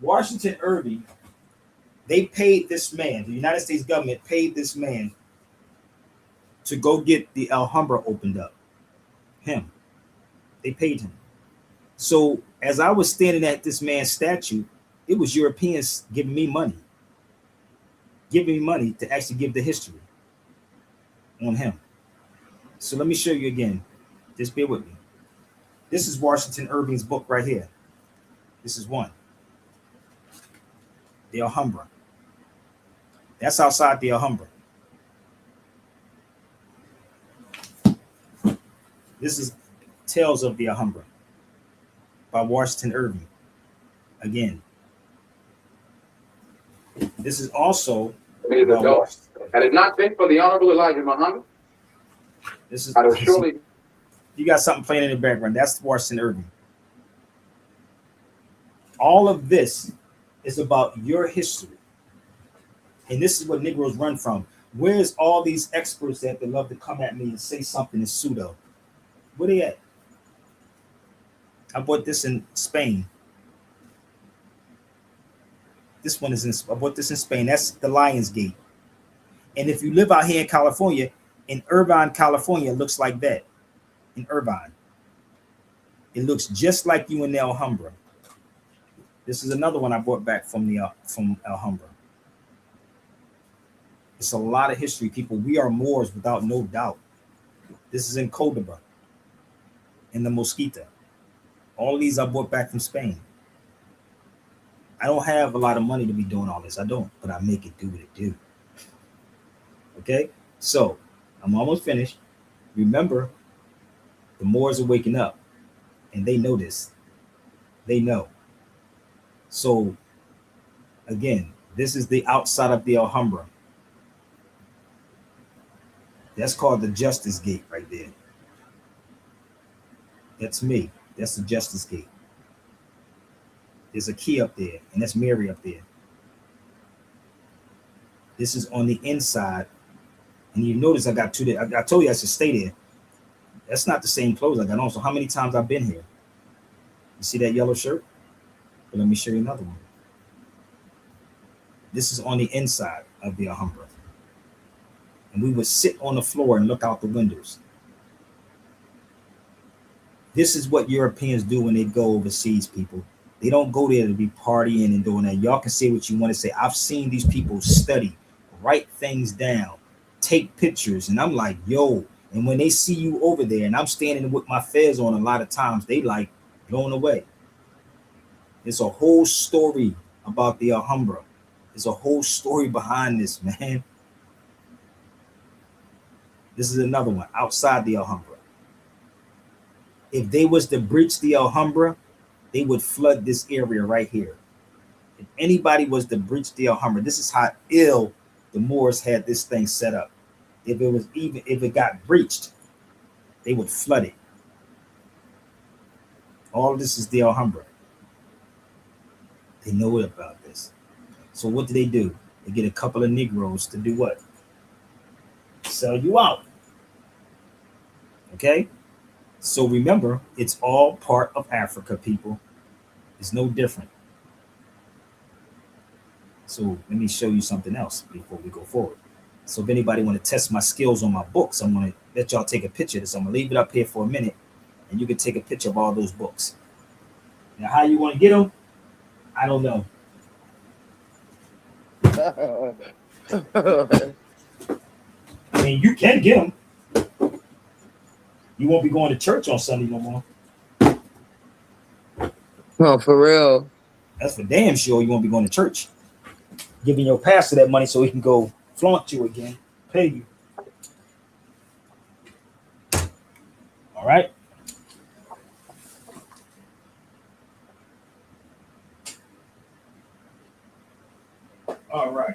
Washington Irving, they paid this man, the United States government paid this man to go get the Alhambra opened up. Him. They paid him. So as I was standing at this man's statue, it was Europeans giving me money to actually give the history on him. So let me show you again. Just bear with me. This is Washington Irving's book right here. This is one. The Alhambra. That's outside the Alhambra. This is Tales of the Alhambra by Washington Irving. Again. This is also had it not been for the Honorable Elijah Muhammad, this is I'd have surely. You got something playing in the background. That's Washington Irving. All of this is about your history. And this is what Negroes run from. Where's all these experts that love to come at me and say something is pseudo? Where they at? I bought this in Spain. This one is I bought this in Spain. That's the Lions Gate. And if you live out here in California, in Irvine, California, it looks like that. In Irvine. It looks just like you in the Alhambra. This is another one I brought back from Alhambra. It's a lot of history, people. We are Moors without no doubt. This is in Cordoba, in the Mosquita. All of these I brought back from Spain. I don't have a lot of money to be doing all this. I don't, but I make it do what it do. Okay? So, I'm almost finished. Remember, the Moors are waking up, and they know this. They know. So, again, this is the outside of the Alhambra. That's called the Justice Gate right there. That's me. That's the Justice Gate. There's a key up there, and that's Mary up there. This is on the inside. And you notice I got two there. I told you I should stay there. That's not the same clothes I got on. So how many times I've been here? You see that yellow shirt? But let me show you another one. This is on the inside of the Alhambra. And we would sit on the floor and look out the windows. This is what Europeans do when they go overseas, people. They don't go there to be partying and doing that. Y'all can say what you want to say. I've seen these people study, write things down, take pictures, and I'm like, yo. And when they see you over there, and I'm standing with my fez on a lot of times, they like blown away. There's a whole story about the Alhambra. There's a whole story behind this, man. This is another one outside the Alhambra. If they was to breach the Alhambra, they would flood this area right here. If anybody was to breach the Alhambra, this is how ill the Moors had this thing set up. If it got breached, they would flood it. All of this is the Alhambra. They know about this. So what do? They get a couple of Negroes to do what? Sell you out. Okay? So remember, it's all part of Africa, people. It's no different. So let me show you something else before we go forward. So if anybody want to test my skills on my books, I'm going to let y'all take a picture of this. I'm going to leave it up here for a minute, and you can take a picture of all those books. Now, how you want to get them? I don't know. I mean, you can get them. You won't be going to church on Sunday no more. Oh, for real? That's for damn sure. You won't be going to church. Giving your pastor that money so he can go flaunt you again, pay you. All right. All right.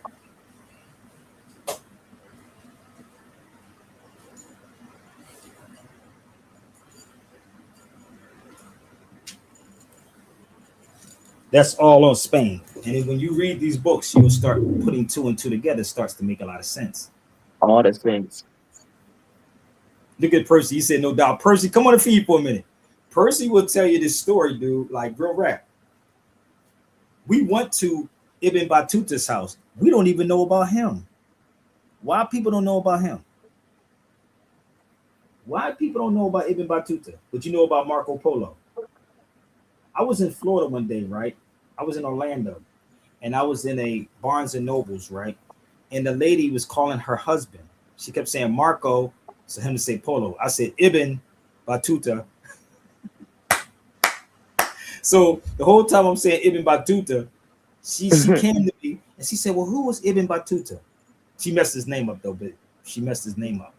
That's all on Spain. And then when you read these books, you'll start putting two and two together. It starts to make a lot of sense. All the things. Look at Percy. He said, no doubt. Percy, come on the feed for a minute. Percy will tell you this story, dude, like real rap. We went to Ibn Battuta's house. We don't even know about him. Why people don't know about him? Why people don't know about Ibn Battuta, but you know about Marco Polo? I was in Florida one day, right? I was in Orlando, and I was in a Barnes and Nobles, right? And the lady was calling her husband. She kept saying Marco, so him to say Polo. I said Ibn Battuta. So the whole time I'm saying Ibn Battuta, she came to me and she said, "Well, who was Ibn Battuta?" She messed his name up though, but she messed his name up.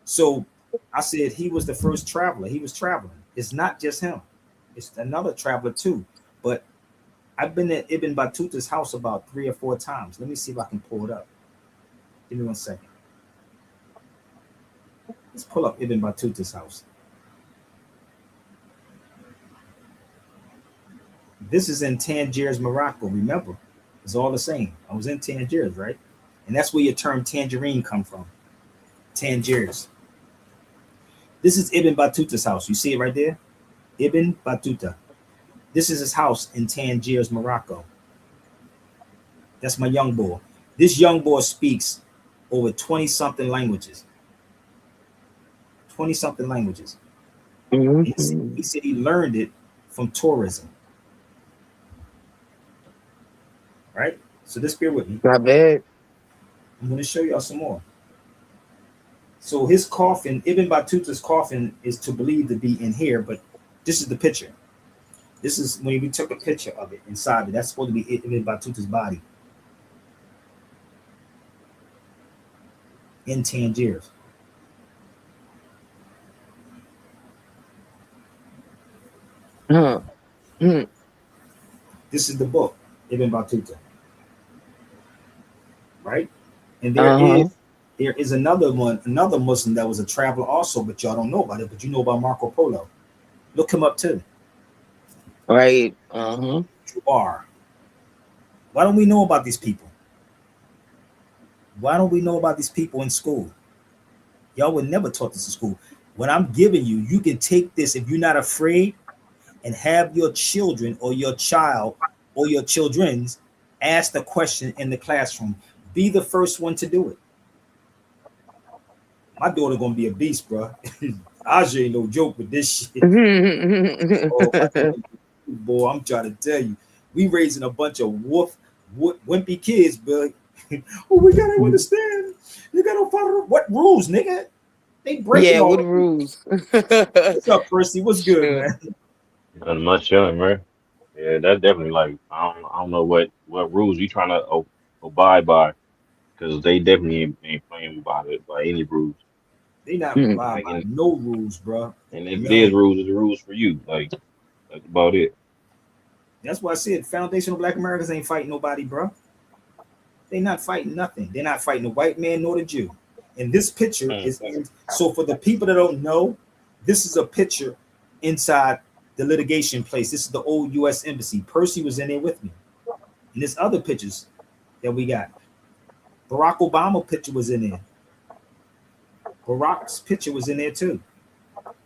So I said he was the first traveler. He was traveling. It's not just him. It's another traveler too. But I've been at Ibn Battuta's house about 3 or 4 times. Let me see if I can pull it up. Give me 1 second. Let's pull up Ibn Battuta's house. This is in Tangiers, Morocco. Remember, it's all the same. I was in Tangiers, right? And that's where your term tangerine come from. Tangiers. This is Ibn Battuta's house. You see it right there? Ibn Battuta. This is his house in Tangiers, Morocco. That's my young boy. This young boy speaks over 20-something languages. 20-something languages. Mm-hmm. He said he learned it from tourism. Right? So just bear with me. Not bad. I'm going to show y'all some more. So his coffin, Ibn Battuta's coffin, is to believe to be in here, but this is the picture. This is when we took a picture of it inside it. That's supposed to be Ibn Battuta's body in Tangiers. This is the book, Ibn Battuta. Right? And there is another one, another Muslim that was a traveler also, but y'all don't know about it, but you know about Marco Polo. Look him up too. Right. Why don't we know about these people? Why don't we know about these people in school? Y'all would never taught this in school. When I'm giving you, you can take this if you're not afraid and have your children or your child or your children's ask the question in the classroom. Be the first one to do it. My daughter gonna be a beast, bro. Aja ain't no joke with this shit. Boy, I'm trying to tell you, we raising a bunch of wimpy kids, bro. Oh, we gotta understand. You gotta follow what rules, nigga. They breaking all what the rules? What's up, Percy? What's good, man? Nothing much chilling, man. Yeah, that's definitely like I don't know what rules you trying to abide by because they definitely ain't playing by any rules. They not Like, by no rules, bro. and if it is None. rules, it's the rules for you. Like that's about it. That's why I said foundational Black Americans ain't fighting nobody, bro. They not fighting nothing. They're not fighting the white man nor the Jew. And this picture is so for the people that don't know, this is a picture inside the litigation place. This is the old U.S. Embassy. Percy was in there with me. And there's other pictures that we got. Barack Obama picture was in there. Barack's picture was in there too.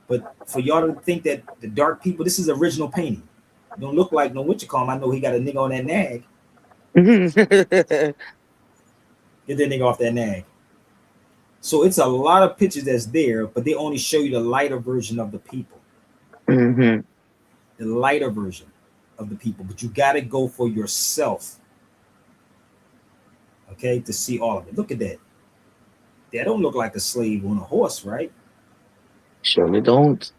But for y'all to think that the dark people, this is original painting. It don't look like no what you call him. I know he got a nigga on that nag. Get that nigga off that nag. So it's a lot of pictures that's there, but they only show you the lighter version of the people. The lighter version of the people, but you got to go for yourself, okay, to see all of it. Look at that. That don't look like a slave on a horse, right? Surely don't.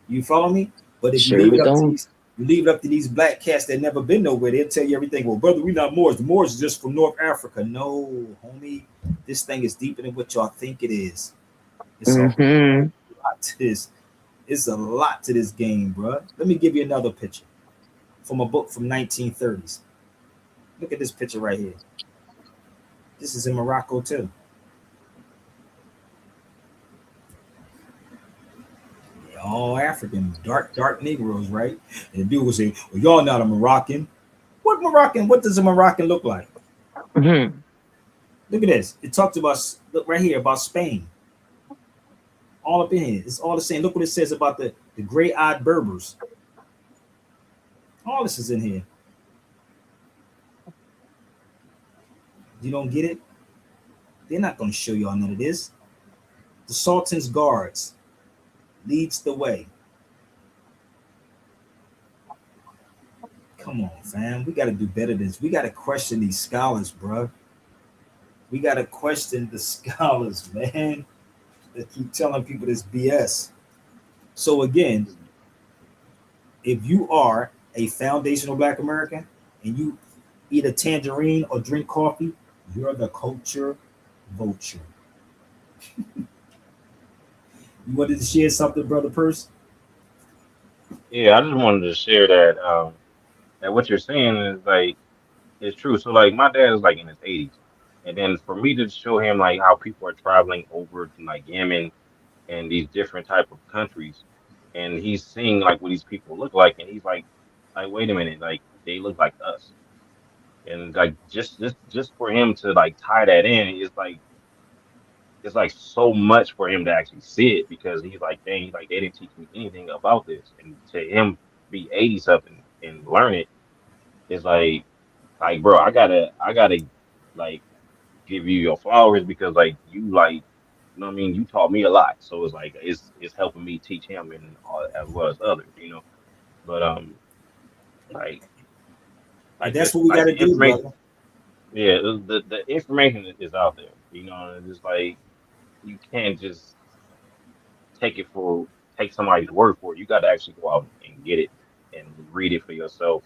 You follow me? But if Surely don't. you leave it up to these black cats that never been nowhere, they'll tell you everything. Well, brother, we not Moors. The Moors is just from North Africa. No, homie, this thing is deeper than what y'all think it is. It's a lot to this. It's a lot to this game, bro. Let me give you another picture from a book from 1930s. Look at this picture right here. This is in Morocco too. All African, dark Negroes, right? And people will say, well, y'all not a Moroccan. What Moroccan? What does a Moroccan look like? Look at this. It talks about, look right here, about Spain. All up in here. It's all the same. Look what it says about the gray-eyed Berbers. All this is in here. You don't get it? They're not going to show y'all none of this. The Sultan's guards leads the way. Come on, fam. We got to do better than this. We got to question these scholars, bro. We got to question the scholars, man, that keep telling people this BS. So, again, if you are a foundational Black American and you eat a tangerine or drink coffee, you're the culture vulture. You wanted to share something, Brother Purse? Yeah, I just wanted to share that that what you're saying is like it's true. So like my dad is like in his 80s, and then for me to show him like how people are traveling over to like Yemen and these different type of countries, and he's seeing like what these people look like, and he's like wait a minute, like they look like us, and like just for him to like tie that in is like it's like so much for him to actually see it because he's like, dang, he's like they didn't teach me anything about this, and to him be 80 something and learn it is like bro, I gotta like give you your flowers because like you like you know what I mean you taught me a lot, so it's like it's helping me teach him and as well as others, you know. But like And like that's what we got like to the do, information, brother. yeah, the information is out there, you know, and it's like you can't just take it for take somebody's word for it. You got to actually go out and get it and read it for yourself.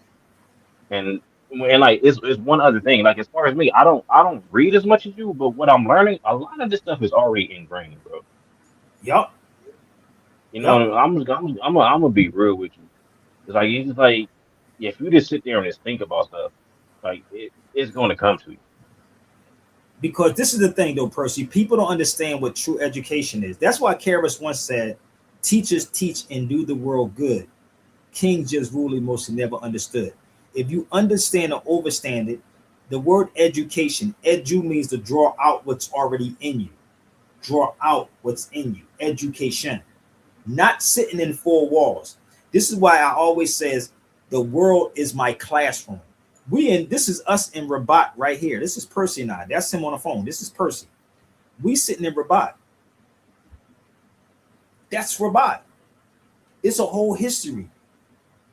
And like it's one other thing. Like as far as me, I don't read as much as you, but what I'm learning, a lot of this stuff is already ingrained, bro. Yup, You yup. know, I'm gonna be real with you. It's just like if you just sit there and just think about stuff, like it's gonna come to you. Because this is the thing, though, Percy. People don't understand what true education is. That's why Carus once said, "Teachers teach and do the world good. Kings just rule emotion never understood." If you understand or overstand it, the word education, edu means to draw out what's already in you. Draw out what's in you. Education. Not sitting in four walls. This is why I always says the world is my classroom. This is us in Rabat right here. This is Percy and I. That's him on the phone. This is Percy. We sitting in Rabat. That's Rabat. It's a whole history.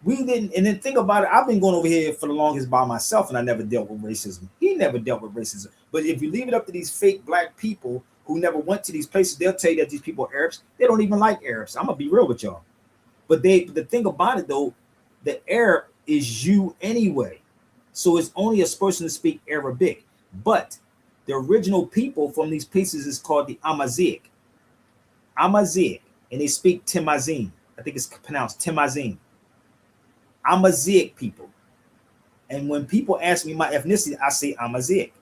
We didn't, and then think about it. I've been going over here for the longest by myself, and I never dealt with racism. He never dealt with racism. But if you leave it up to these fake black people who never went to these places, they'll tell you that these people are Arabs. They don't even like Arabs. I'm gonna be real with y'all. But the thing about it though, the Arab is you anyway. So it's only a person to speak Arabic. But the original people from these places is called the Amazigh. Amazigh. And they speak Timazin. I think it's pronounced Timazin. Amazigh people. And when people ask me my ethnicity, I say Amazigh.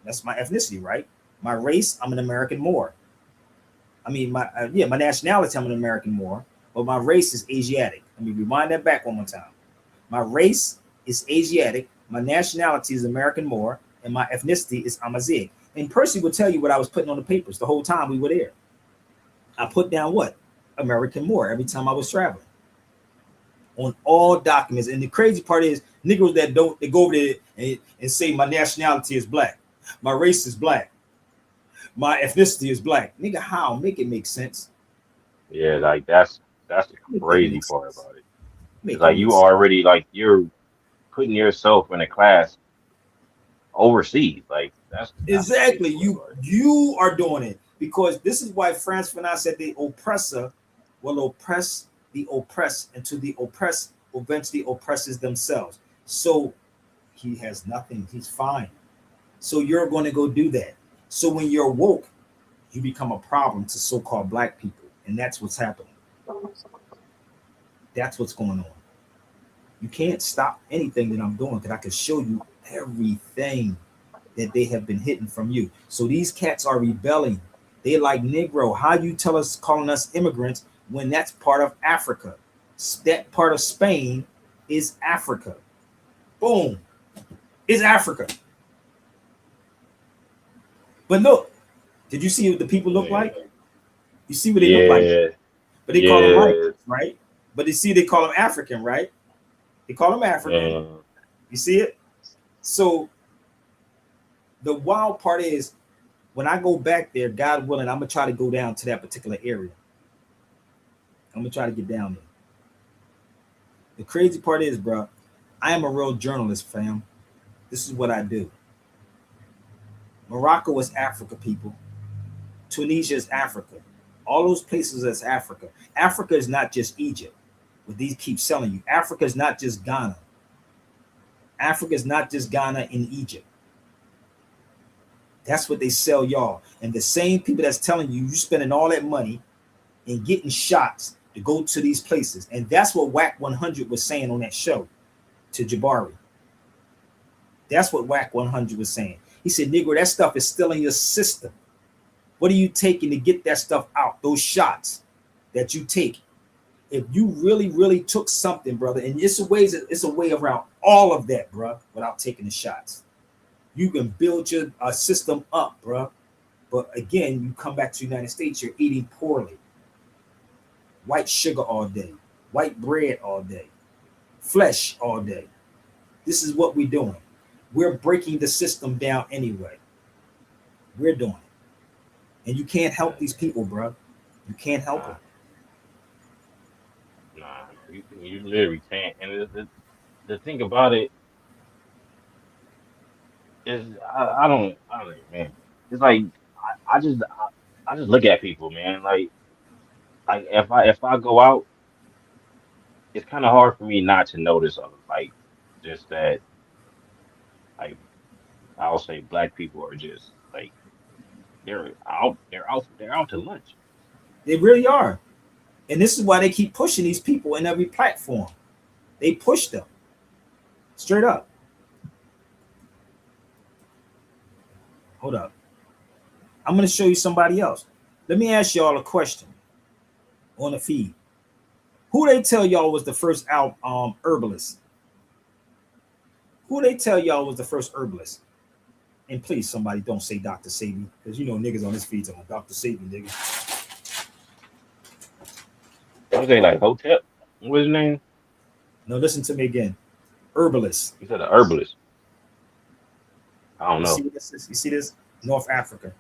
That's my ethnicity, right? My race, I'm an American Moor. I mean, my nationality, I'm an American Moor, but my race is Asiatic. Let me rewind that back one more time. My race is Asiatic, my nationality is American Moor, and my ethnicity is Amazigh. And Percy would tell you what I was putting on the papers the whole time we were there. I put down what? American Moor every time I was traveling. On all documents. And the crazy part is Negroes that don't, they go over there and say my nationality is black. My race is black. My ethnicity is black. Nigga, how? Make it make sense. Yeah, like that's the Make that crazy make part sense. about it. It's Make it like make you sense. already like you're putting yourself in a class overseas. Like that's the crazy Exactly. part You about it. you are doing it because this is why Frantz Fanon said the oppressor will oppress the oppressed until the oppressed eventually oppresses themselves. So he has nothing. He's fine. So you're going to go do that. So when you're woke, you become a problem to so-called black people, and that's what's happening. That's what's going on. You can't stop anything that I'm doing because I can show you everything that they have been hidden from you. So these cats are rebelling. They like Negro. How you tell us calling us immigrants when that's part of Africa? That part of Spain is Africa. Boom. It's Africa. But look, did you see what the people look Yeah, like? You see what they look like. yeah, But they call them yeah, migrants, right? But they call them African, right? They call them African. man. You see it? So The wild part is when I go back there, God willing, I'm gonna try to go down to that particular area. I'm gonna try to get down there. The crazy part is, bro, I am a real journalist, fam. This is what I do. Morocco is Africa, people. Tunisia is Africa. All those places is Africa. Africa is not just Egypt. What these keep selling you. Africa is not just Ghana. Africa is not just Ghana and Egypt. That's what they sell y'all. And the same people that's telling you spending all that money and getting shots to go to these places. And that's what WAC 100 was saying on that show to Jabari. That's what WAC 100 was saying. He said, Negro, that stuff is still in your system. What are you taking to get that stuff out? Those shots that you take. If you really, really took something, brother, and it's a way around all of that, bro, without taking the shots. You can build your system up, bro. But again, you come back to the United States, you're eating poorly. White sugar all day, white bread all day, flesh all day. This is what we're doing. We're breaking the system down anyway. We're doing it. And you can't help these people, bro. You can't help them. Nah, you literally can't. And the thing about it is, I don't, man. It's like I just look at people, man. Like if I go out, it's kind of hard for me not to notice like just that, like I'll say black people are just like they're out to lunch. They really are. And this is why they keep pushing these people in every platform. They push them straight up. Hold up. I'm going to show you somebody else. Let me ask y'all a question on the feed. Who they tell y'all was the first herbalist? Who they tell y'all was the first herbalist? And please, somebody don't say Dr. Sabir, because you know niggas on this feed talking Dr. Sabir, nigga. What they like hotel? What's his name? No, listen to me again. Herbalist. You said a herbalist. I don't You know. see this? You see this? North Africa.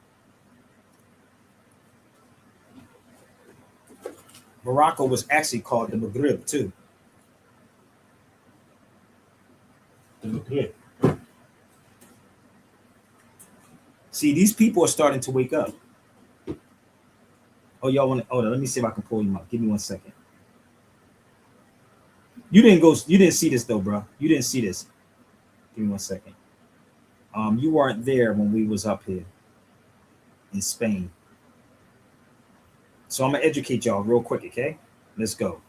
Morocco was actually called the Maghreb too. The Maghreb. See, these people are starting to wake up. Oh, y'all want to? Hold on, let me see if I can pull you up. Give me 1 second. You didn't see this though, bro. You didn't see this. Give me 1 second. You weren't there when we was up here in Spain. So I'm gonna educate y'all real quick, okay? Let's go.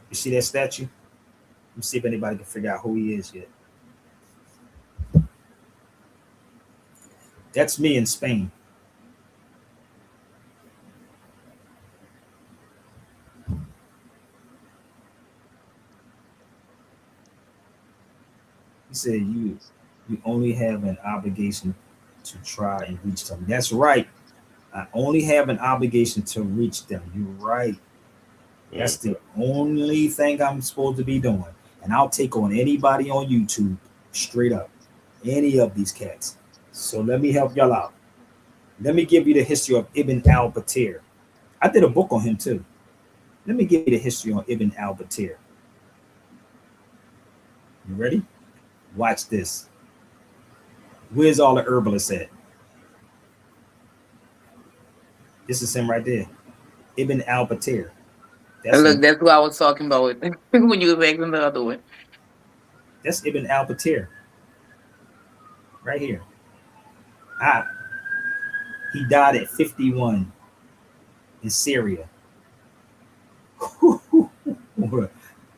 You see that statue? Let me see if anybody can figure out who he is yet. That's me in Spain. He said you only have an obligation to try and reach them. That's right. I only have an obligation to reach them. You're right. That's the only thing I'm supposed to be doing. And I'll take on anybody on YouTube straight up. Any of these cats. So let me help y'all out. Let me give you the history of Ibn al-Batir. I did a book on him too. Let me give you the history on Ibn al-Batir. You ready? Watch this. Where's all the herbalists at? This is him right there. Ibn al-Batir. Look, that's what I was talking about when you were making the other one. That's Ibn al-Batir. Right here. He died at 51 in Syria.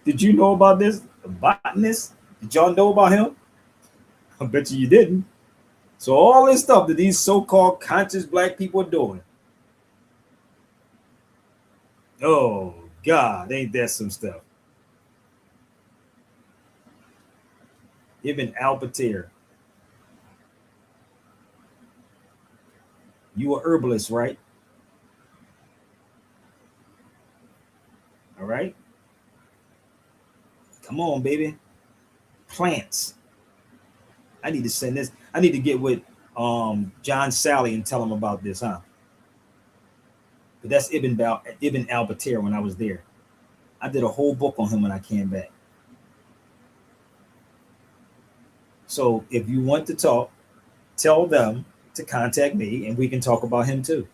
Did you know about this? The botanist? Did y'all know about him? I bet you didn't. So all this stuff that these so-called conscious black people are doing. Oh, God, ain't that some stuff? Ibn al-Batir. You a herbalist, right? All right. Come on, baby. Plants. I need to send this. I need to get with John Sally and tell him about this, huh? But that's Ibn al-Batir when I was there. I did a whole book on him when I came back. So if you want to talk, tell them to contact me and we can talk about him too.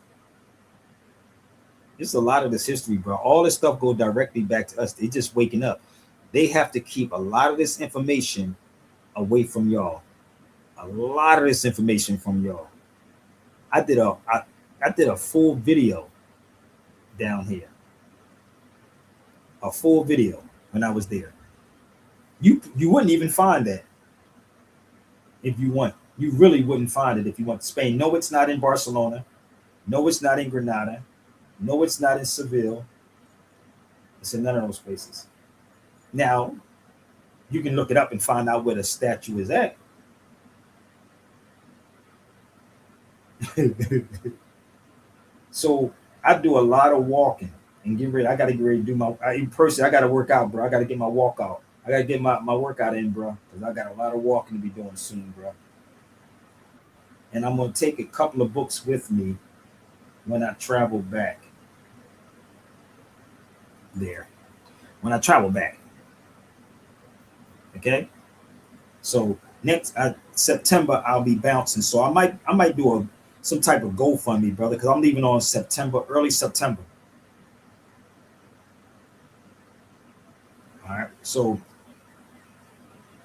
There's a lot of this history, bro. All this stuff go directly back to us. They just waking up. They have to keep a lot of this information away from y'all. A lot of this information from y'all. I did a full video down here. A full video when I was there. You wouldn't even find that if you want. You really wouldn't find it if you went to Spain. No, it's not in Barcelona. No, it's not in Granada. No, it's not in Seville. It's in none of those places. Now, you can look it up and find out where the statue is at. So I do a lot of walking and get ready. I got to get ready to do I got to work out, bro. I got to get my walk out. I got to get my workout in, bro, because I got a lot of walking to be doing soon, bro. And I'm going to take a couple of books with me when I travel back there. When I travel back. Okay? So next September, I'll be bouncing. So I might do some type of GoFundMe, brother, because I'm leaving on early September. All right. So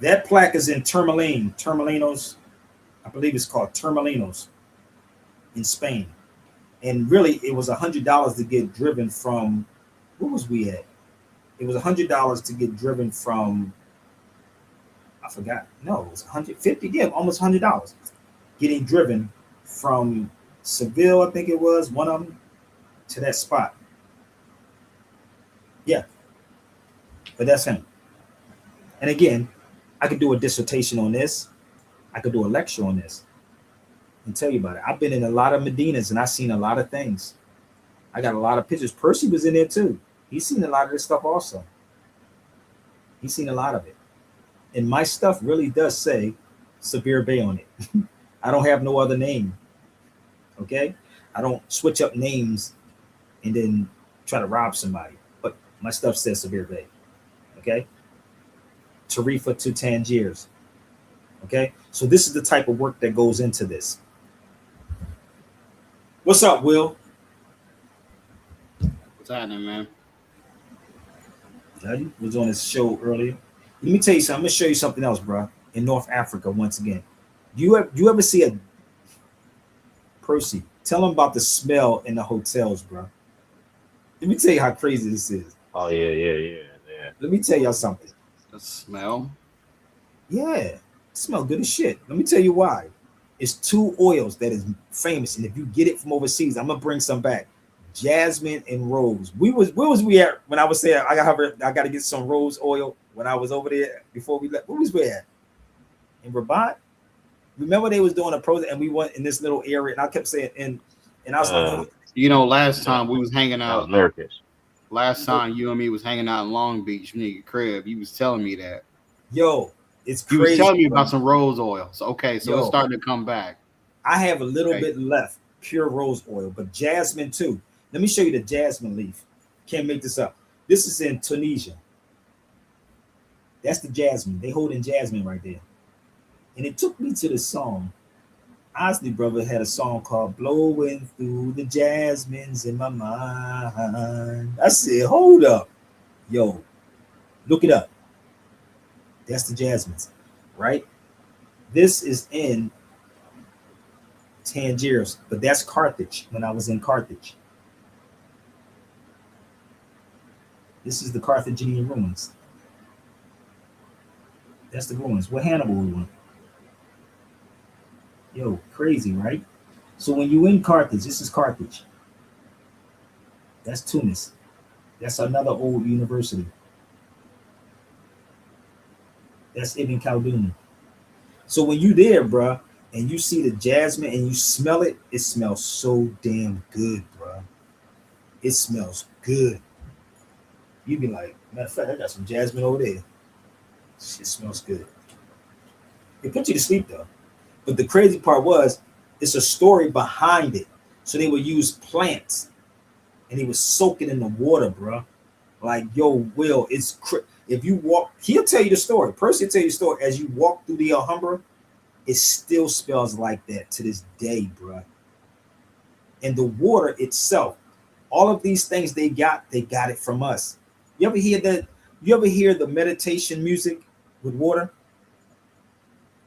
that plaque is in Torremolinos. I believe it's called Torremolinos in Spain. And really, it was $100 to get driven from, where was we at? It was $100 to get driven from, I forgot. No, it was 150. Yeah, almost $100. Getting driven from Seville, I think it was, one of them, to that spot. Yeah. But that's him. And again, I could do a dissertation on this. I could do a lecture on this and tell you about it. I've been in a lot of Medinas and I've seen a lot of things. I got a lot of pictures. Percy was in there too. He's seen a lot of this stuff also. He's seen a lot of it. And my stuff really does say Sabir Bey on it. I don't have no other name. Okay? I don't switch up names and then try to rob somebody. But my stuff says Sabir Bey. Okay? Tarifa to Tangiers. Okay? So this is the type of work that goes into this. What's up, Will? What's happening, man? I was on this show earlier. Let me tell you something. I'm gonna show you something else, bro. In North Africa, once again, you ever see a Percy? Tell them about the smell in the hotels, bro. Let me tell you how crazy this is. Oh yeah. Let me tell y'all something. The smell? Yeah, it smell good as shit. Let me tell you why. It's two oils that is famous, and if you get it from overseas, I'm gonna bring some back. Jasmine and rose. Where was we at when I was saying I got to get some rose oil when I was over there before we left? Where was we at? In Rabat? Remember they was doing a project and we went in this little area and I kept saying and I was like, you know, last time we was hanging out. Marrakesh. Last time you and me was hanging out in Long Beach near your crib, you was telling me that. Yo, it's crazy. You was telling me about some rose oil. So okay, so it's starting to come back. I have a little bit left, pure rose oil, but jasmine too. Let me show you the jasmine leaf. Can't make this up. This is in Tunisia. That's the jasmine. They hold in jasmine right there. And it took me to the song. Osley Brother had a song called Blowing Through the Jasmines in My Mind. I said, hold up. Yo, look it up. That's the jasmines, right? This is in Tangiers, but that's Carthage when I was in Carthage. This is the Carthaginian ruins. That's the ruins. What Hannibal we went. Yo, crazy, right? So when you in Carthage, this is Carthage. That's Tunis. That's another old university. That's Ibn Khaldun. So when you there, bruh, and you see the jasmine and you smell it, it smells so damn good, bruh. It smells good. You'd be like, matter of fact, I got some jasmine over there. Shit smells good. It puts you to sleep though. But the crazy part was, it's a story behind it. So they would use plants, and they would soak it in the water, bro. Like, yo, Will, if you walk, he'll tell you the story. Percy will tell you the story. As you walk through the Alhambra, it still smells like that to this day, bro. And the water itself, all of these things they got it from us. You ever hear that? You ever hear the meditation music with water?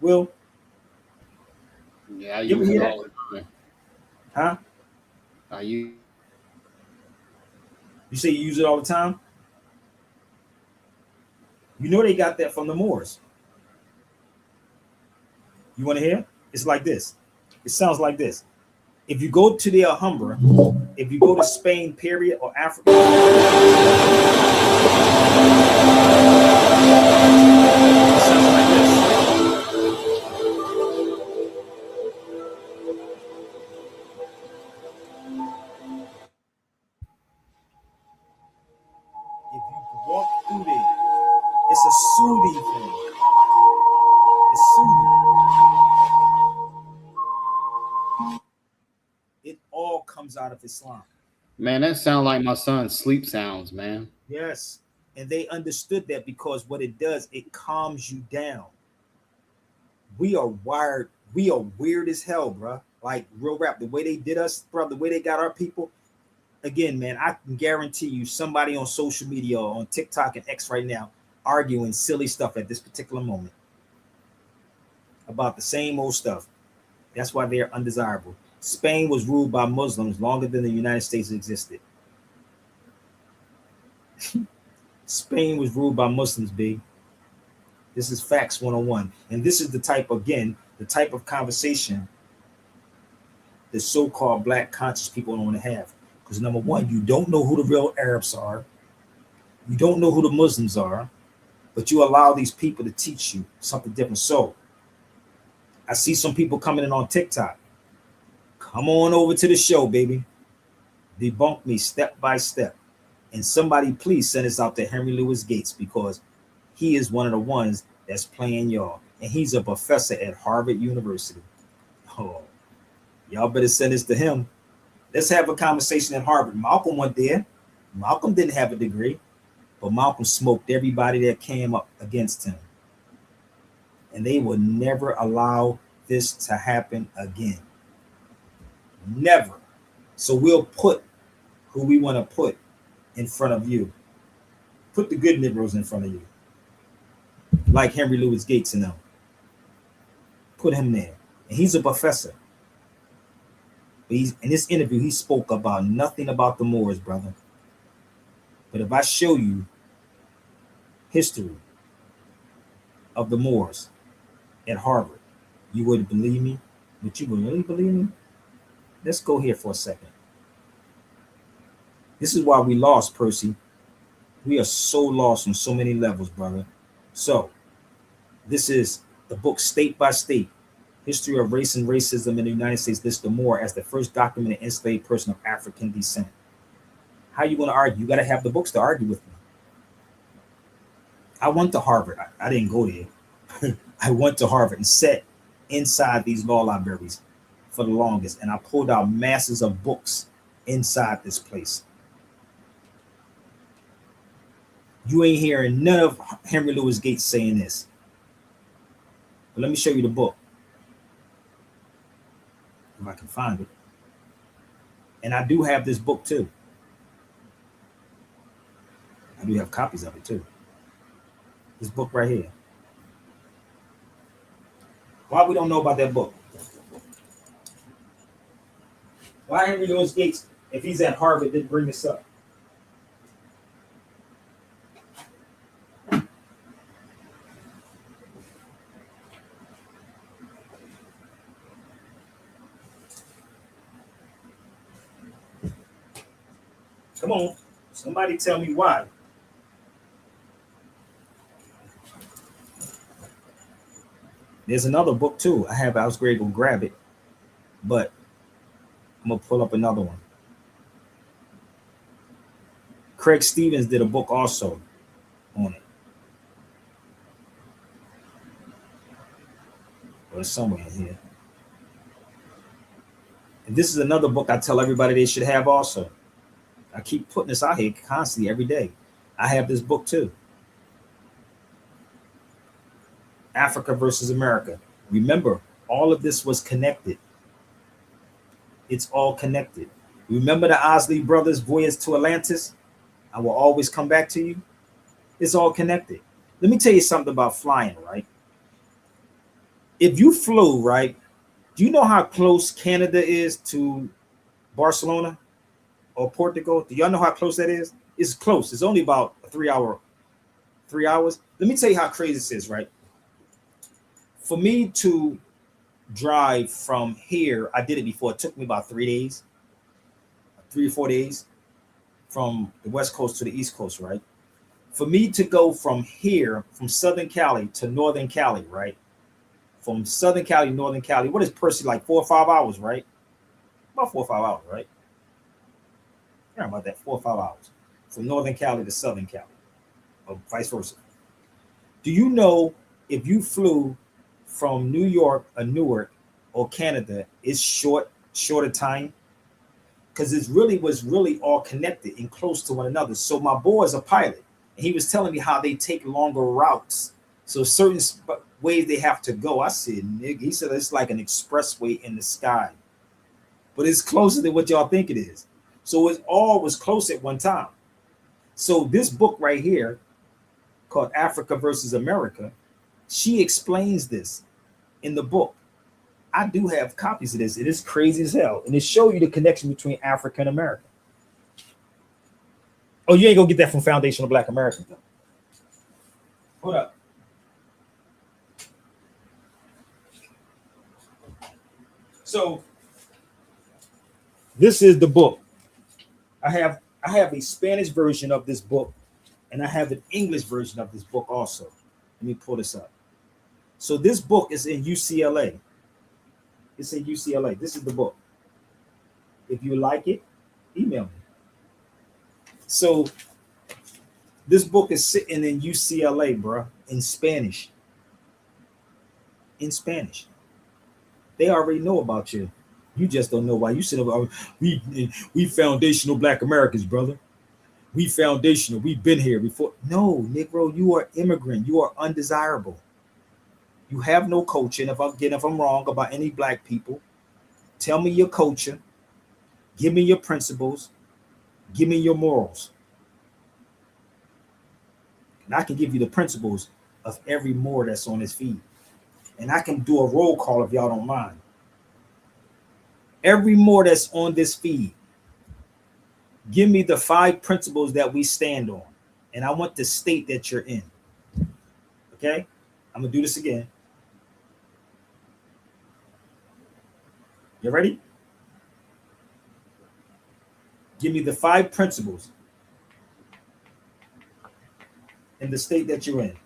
Will? Yeah, I You ever use hear it that? all the time. Huh? I use. You say you use it all the time? You know they got that from the Moors. You want to hear? It's like this. It sounds like this. If you go to the Alhambra, if you go to Spain, period, or Africa, it sounds like this. If you walk through there, it's a soothing thing. It's soothing. It all comes out of Islam. Man, that sound like my son's sleep sounds, man. Yes. And they understood that because what it does, it calms you down. We are wired, we are weird as hell, bro. Like real rap, the way they did us, bro, the way they got our people. Again, man, I can guarantee you somebody on social media or on TikTok and X right now arguing silly stuff at this particular moment about the same old stuff. That's why they're undesirable. Spain was ruled by Muslims longer than the United States existed. Spain was ruled by Muslims, B. This is facts 101. And this is the type of conversation the so-called black conscious people don't want to have. Because number one, you don't know who the real Arabs are. You don't know who the Muslims are, but you allow these people to teach you something different. So I see some people coming in on TikTok. Come on over to the show, baby. Debunk me step by step. And somebody please send us out to Henry Louis Gates, because he is one of the ones that's playing y'all. And he's a professor at Harvard University. Oh, y'all better send this to him. Let's have a conversation at Harvard. Malcolm went there. Malcolm didn't have a degree, but Malcolm smoked everybody that came up against him. And they will never allow this to happen again. Never. So we'll put who we want to put in front of you. Put the good Negroes in front of you. Like Henry Louis Gates and them. Put him there. And he's a professor. But in this interview, he spoke about nothing about the Moors, brother. But if I show you history of the Moors at Harvard, you would believe me? Would you really believe me? Let's go here for a second. This is why we lost, Percy. We are so lost on so many levels, brother. So, this is the book State by State, History of Race and Racism in the United States, lists the Moor as the first documented enslaved person of African descent. How you going to argue? You got to have the books to argue with me. I went to Harvard. I didn't go there. I went to Harvard and sat inside these law libraries for the longest, and I pulled out masses of books inside this place. You ain't hearing none of Henry Louis Gates saying this. But let me show you the book, if I can find it. And I do have this book too. I do have copies of it too. This book right here. Why we don't know about that book? Why Henry Louis Gates, if he's at Harvard, didn't bring this up? Come on, somebody tell me why. There's another book too. I was ready to go grab it, but I'm gonna pull up another one. Craig Stevens did a book also on it. Or somewhere in here. And this is another book I tell everybody they should have also. I keep putting this out here constantly every day. I have this book too. Africa versus America. Remember, all of this was connected. It's all connected. Remember the Osley brothers' voyage to Atlantis? I will always come back to you. It's all connected. Let me tell you something about flying, right? If you flew, right, do you know how close Canada is to Barcelona or Portugal? Do y'all know how close that is? It's close. It's only about 3 hours. Let me tell you how crazy this is, right? For me to drive from here, I did it before. It took me about 3 days, 3 or 4 days from the West Coast to the East Coast, right? For me to go from here, from Southern Cali to Northern Cali, right? From Southern Cali, Northern Cali, what is Percy, like 4 or 5 hours, right? About 4 or 5 hours, right? Yeah, about that, 4 or 5 hours. From Northern Cali to Southern Cali, or vice versa. Do you know if you flew from New York or Newark or Canada, it's shorter time? Because it really was really all connected and close to one another. So my boy is a pilot, and he was telling me how they take longer routes. So certain ways they have to go. I said, nigga, he said it's like an expressway in the sky, but it's closer than what y'all think it is. So it all was close at one time. So this book right here, called Africa versus America, she explains this in the book. I do have copies of this. It is crazy as hell, and it shows you the connection between Africa and America. Oh, you ain't gonna get that from Foundational Black Americans, though. Hold up. So this is the book. I have a Spanish version of this book, and I have an English version of this book also. Let me pull this up. So this book is in UCLA. It's in UCLA. This is the book. If you like it, email me. So this book is sitting in UCLA, bro, in Spanish. In Spanish. They already know about you. You just don't know why. You said, we foundational Black Americans, brother. We foundational. We've been here before. No, Negro, you are immigrant. You are undesirable. You have no culture. And if I'm wrong about any Black people, tell me your culture. Give me your principles. Give me your morals. And I can give you the principles of every Moor that's on this feed. And I can do a roll call if y'all don't mind. Every Moor that's on this feed, give me the 5 principles that we stand on. And I want the state that you're in. Okay? I'm going to do this again. You ready? Give me the 5 principles in the state that you're in.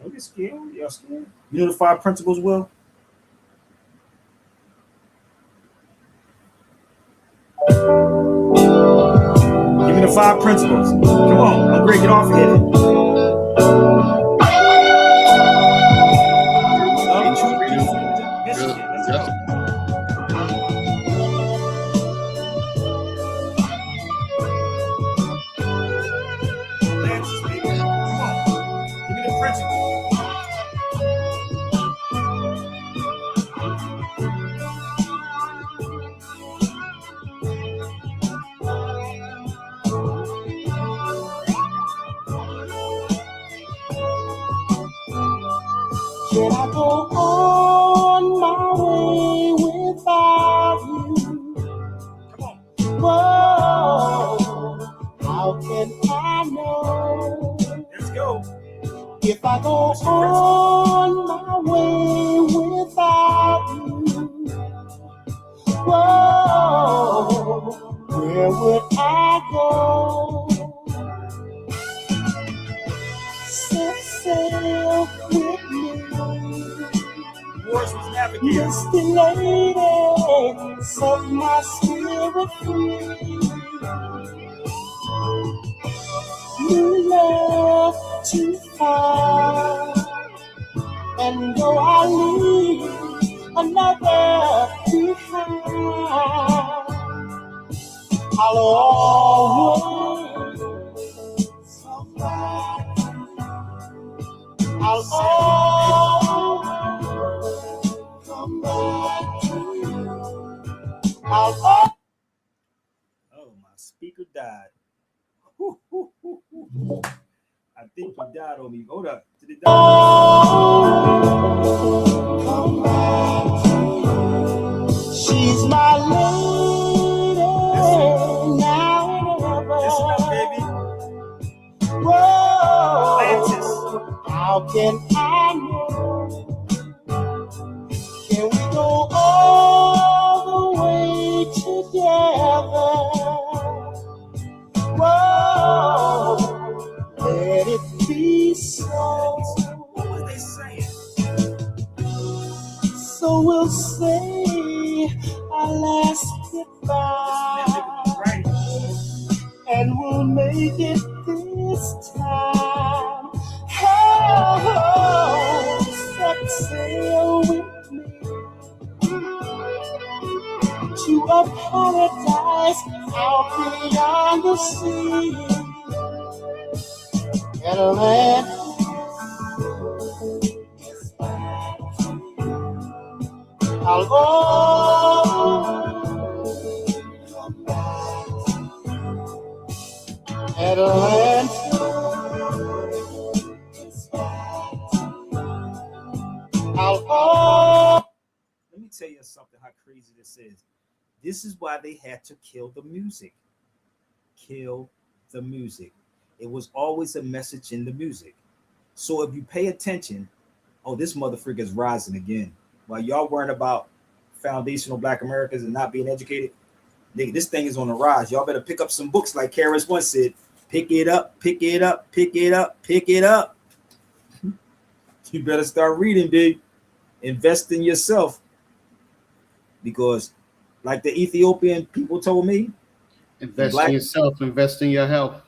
Don't get scared. Y'all scared? You know the 5 principles, Will? Give me the 5 principles. Come on, I'm ready to get off here. Should I go on my way without you? Whoa, how can I know? Let's go. If I go on my way without you, whoa, where would I go? Lady, set my spirit free. New love to find, and though I leave another behind, I'll always come back. I'll always come back to you. I'll always. Oh, my speaker died. I think he died on me. Hold up. Did it die? Come back to you. She's my lady now and ever. Baby. Whoa. How can I know? Can we go all the way together? Whoa. Let it be so. What were they saying? So we'll say our last goodbye, and we'll make it this time. Oh, set sail with me to a paradise out beyond the sea, and a land. I'll always come back. Atlanta. I'll always. Let me tell you something, how crazy this is. This is why they had to kill the music. Kill the music. It was always a message in the music. So if you pay attention, oh, this motherfucker is rising again. While y'all worrying about foundational Black Americans and not being educated, nigga, this thing is on the rise. Y'all better pick up some books like Karis once said. Pick it up, pick it up, pick it up, pick it up. You better start reading, big. Invest in yourself. Because like the Ethiopian people told me, invest in yourself, invest in your health.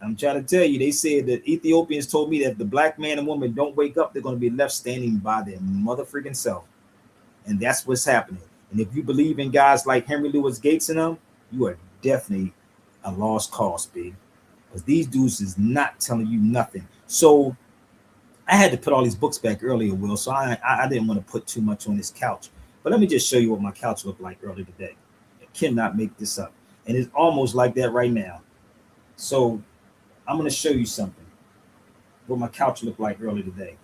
I'm trying to tell you, they said that Ethiopians told me that if the black man and woman don't wake up, they're going to be left standing by their motherfucking self. And that's what's happening. And if you believe in guys like Henry Louis Gates and them, you are definitely a lost cause, big. Because these dudes is not telling you nothing. So I had to put all these books back earlier, Will. So I didn't want to put too much on this couch. But let me just show you what my couch looked like earlier today. I cannot make this up. And it's almost like that right now. So I'm going to show you something. What my couch looked like earlier today.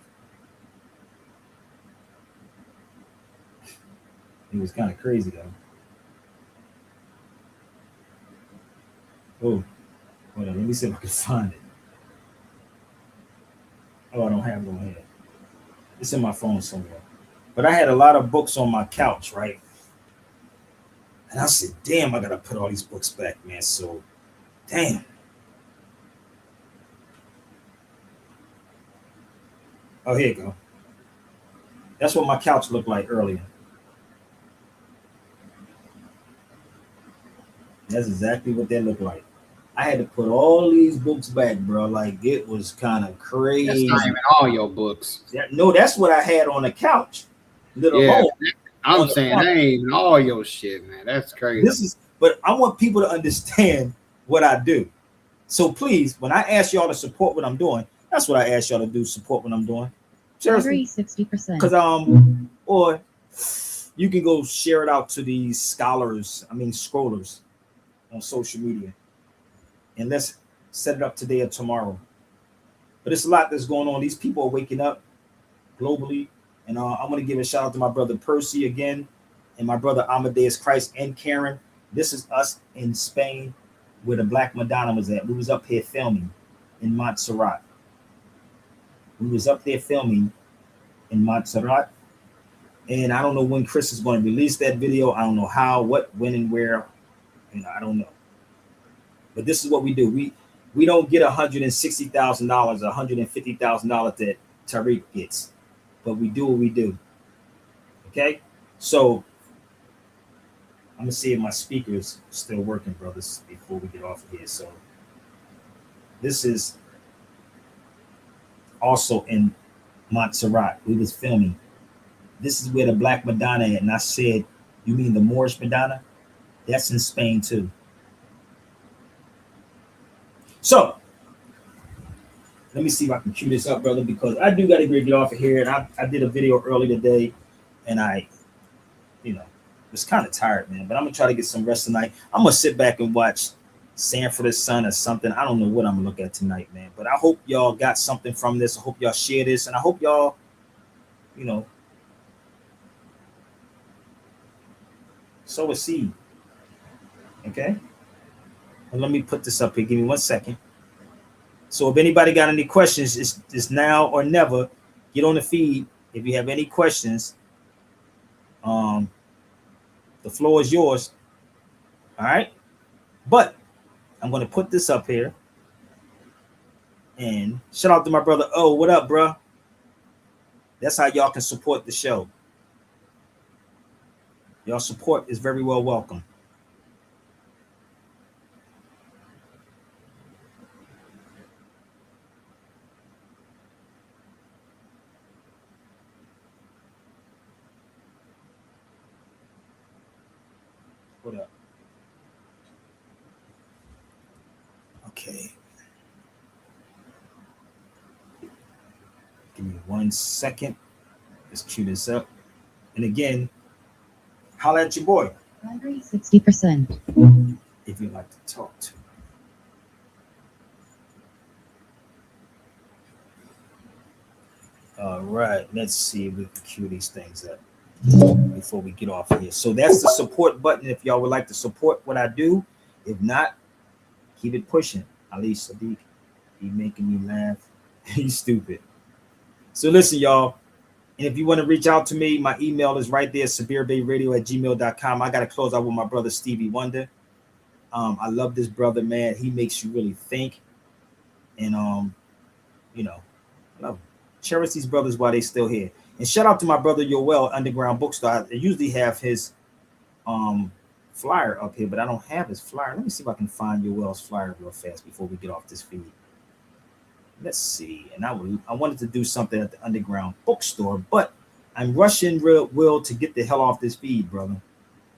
It was kind of crazy, though. Oh, hold on. Let me see if I can find it. Oh, I don't have it on here. It's in my phone somewhere. But I had a lot of books on my couch, right? And I said, damn, I got to put all these books back, man. So, damn. Oh, here you go. That's what my couch looked like earlier. That's exactly what they look like. I had to put all these books back, bro. Like, it was kind of crazy. That's not even all your books. No, that's what I had on the couch. Little yeah, hole. I'm saying that ain't even all your shit, man. That's crazy. But I want people to understand what I do. So please, when I ask y'all to support what I'm doing, that's what I ask y'all to do, support what I'm doing. Seriously. 60%. Because or you can go share it out to these scrollers on social media. And let's set it up today or tomorrow. But it's a lot that's going on. These people are waking up globally. And I'm going to give a shout out to my brother Percy again, and my brother Amadeus Christ and Karen. This is us in Spain where the Black Madonna was at. We was up here filming in Montserrat. And I don't know when Chris is going to release that video. I don't know how, what, when, and where. I don't know. But this is what we do. We don't get $160,000, $150,000 that Tariq gets. But we do what we do. Okay? So I'm gonna see if my speaker is still working, brothers, before we get off of here. So this is also in Montserrat. We was filming. This is where the Black Madonna at, and I said, "You mean the Moorish Madonna?" That's in Spain too. So let me see if I can cue this up, brother, because I do got to get off of here. And I did a video early today, and I, was kind of tired, man. But I'm gonna try to get some rest tonight. I'm gonna sit back and watch Sanford the Son or something. I don't know what I'm gonna look at tonight, man. But I hope y'all got something from this. I hope y'all share this, and I hope y'all, sow a seed. Okay. And let me put this up here. Give me 1 second. So if anybody got any questions, it's now or never. Get on the feed if you have any questions. The floor is yours. All right. But I'm going to put this up here. And shout out to my brother. Oh, what up, bro? That's how y'all can support the show. Y'all support is very well welcome. What up? Okay. Give me 1 second. Let's cue this up. And again, holla at your boy. Battery 60%. If you'd like to talk to me. All right, let's see if we can cue these things up before we get off of here. So that's the support button if y'all would like to support what I do. If not, keep it pushing. Ali Sadiq, he making me laugh. He's stupid. So listen, y'all. And if you want to reach out to me, my email is right there, sabirbayradio@gmail.com. I got to close out with my brother, Stevie Wonder. I love this brother, man. He makes you really think. And, I love him. Cherish these brothers while they still here. And shout out to my brother, Yoel, Underground Bookstore. I usually have his flyer up here, but I don't have his flyer. Let me see if I can find Yoel's flyer real fast before we get off this feed. Let's see. And I wanted to do something at the Underground Bookstore, but I'm rushing Will to get the hell off this feed, brother.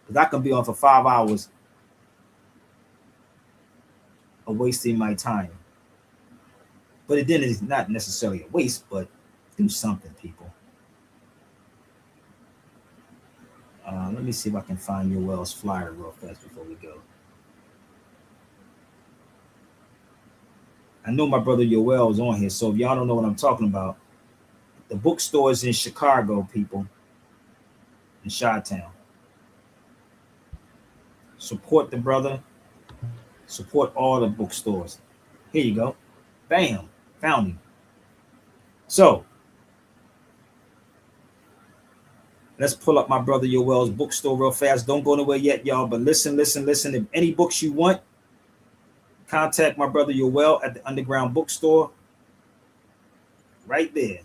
Because I can be on for 5 hours of wasting my time. But then it's not necessarily a waste, but do something, people. Let me see if I can find Yoel's flyer real fast before we go. I know my brother Yoel is on here, so if y'all don't know what I'm talking about, the bookstore is in Chicago, people, in Chi-Town. Support the brother. Support all the bookstores. Here you go. Bam. Found him. So, let's pull up my brother Yoel's bookstore real fast. Don't go nowhere yet, y'all, but listen. If any books you want, contact my brother Yoel at the Underground Bookstore. Right there.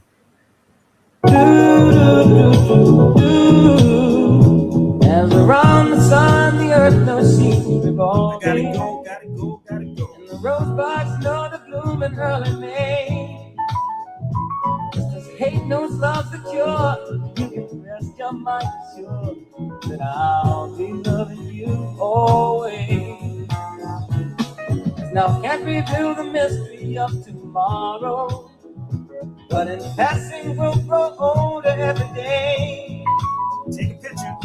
As around the sun, the earth knows she's revolving. Gotta go. And the rosebuds know the bloom in early May. Just as hate knows love's the cure, you can rest your mind sure that I'll be loving you always. Now can't reveal the mystery of tomorrow, but in passing we'll grow older every day. Take a picture.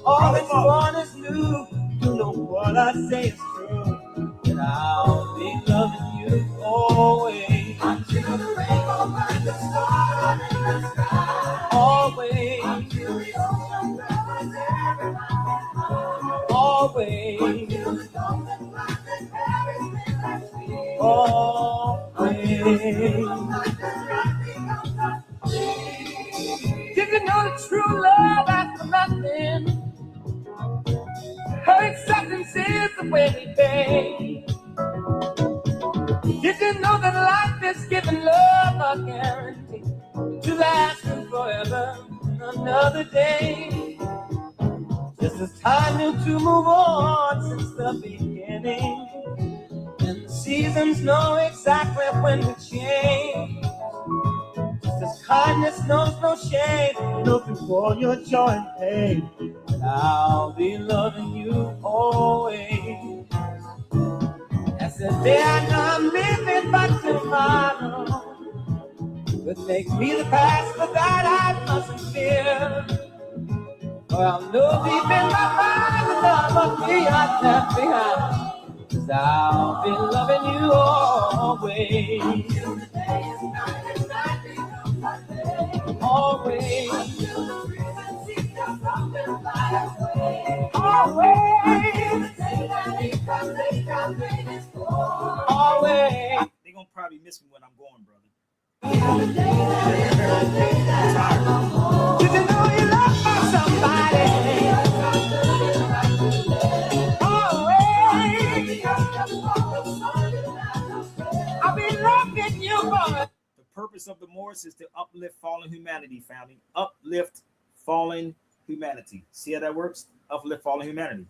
All that's one is new. You know what I say is true, that I'll be loving you always. Until the rainbow burns the star in the sky. Always. Until the ocean covers everyone. Always. Until the golden planet carries me like sweet. Always. Did you know that true love asks for nothing? Her acceptance is the way we pay. Did you know that life is giving love a guarantee to last forever another day? Just as time knew to move on since the beginning. And the seasons know exactly when to change. Just as kindness knows no shame, looking for your joy and pain. And I'll be loving you always. As the day I know I'm living, but tomorrow could make me the past, but that I mustn't fear. For I'll know deep in my mind the love of me I left behind. 'Cause I'll be loving you always. Until the day is night and night becomes my day. Always. Until the prison seats are broken by away. Always. Until the day that he comes, they come bring his glory. Always. They're gonna probably miss me when I'm going, brother. Did you know you love somebody? I'll be loving you, boy. The purpose of the Morris is to uplift fallen humanity, family. Uplift fallen humanity. See how that works? Uplift fallen humanity.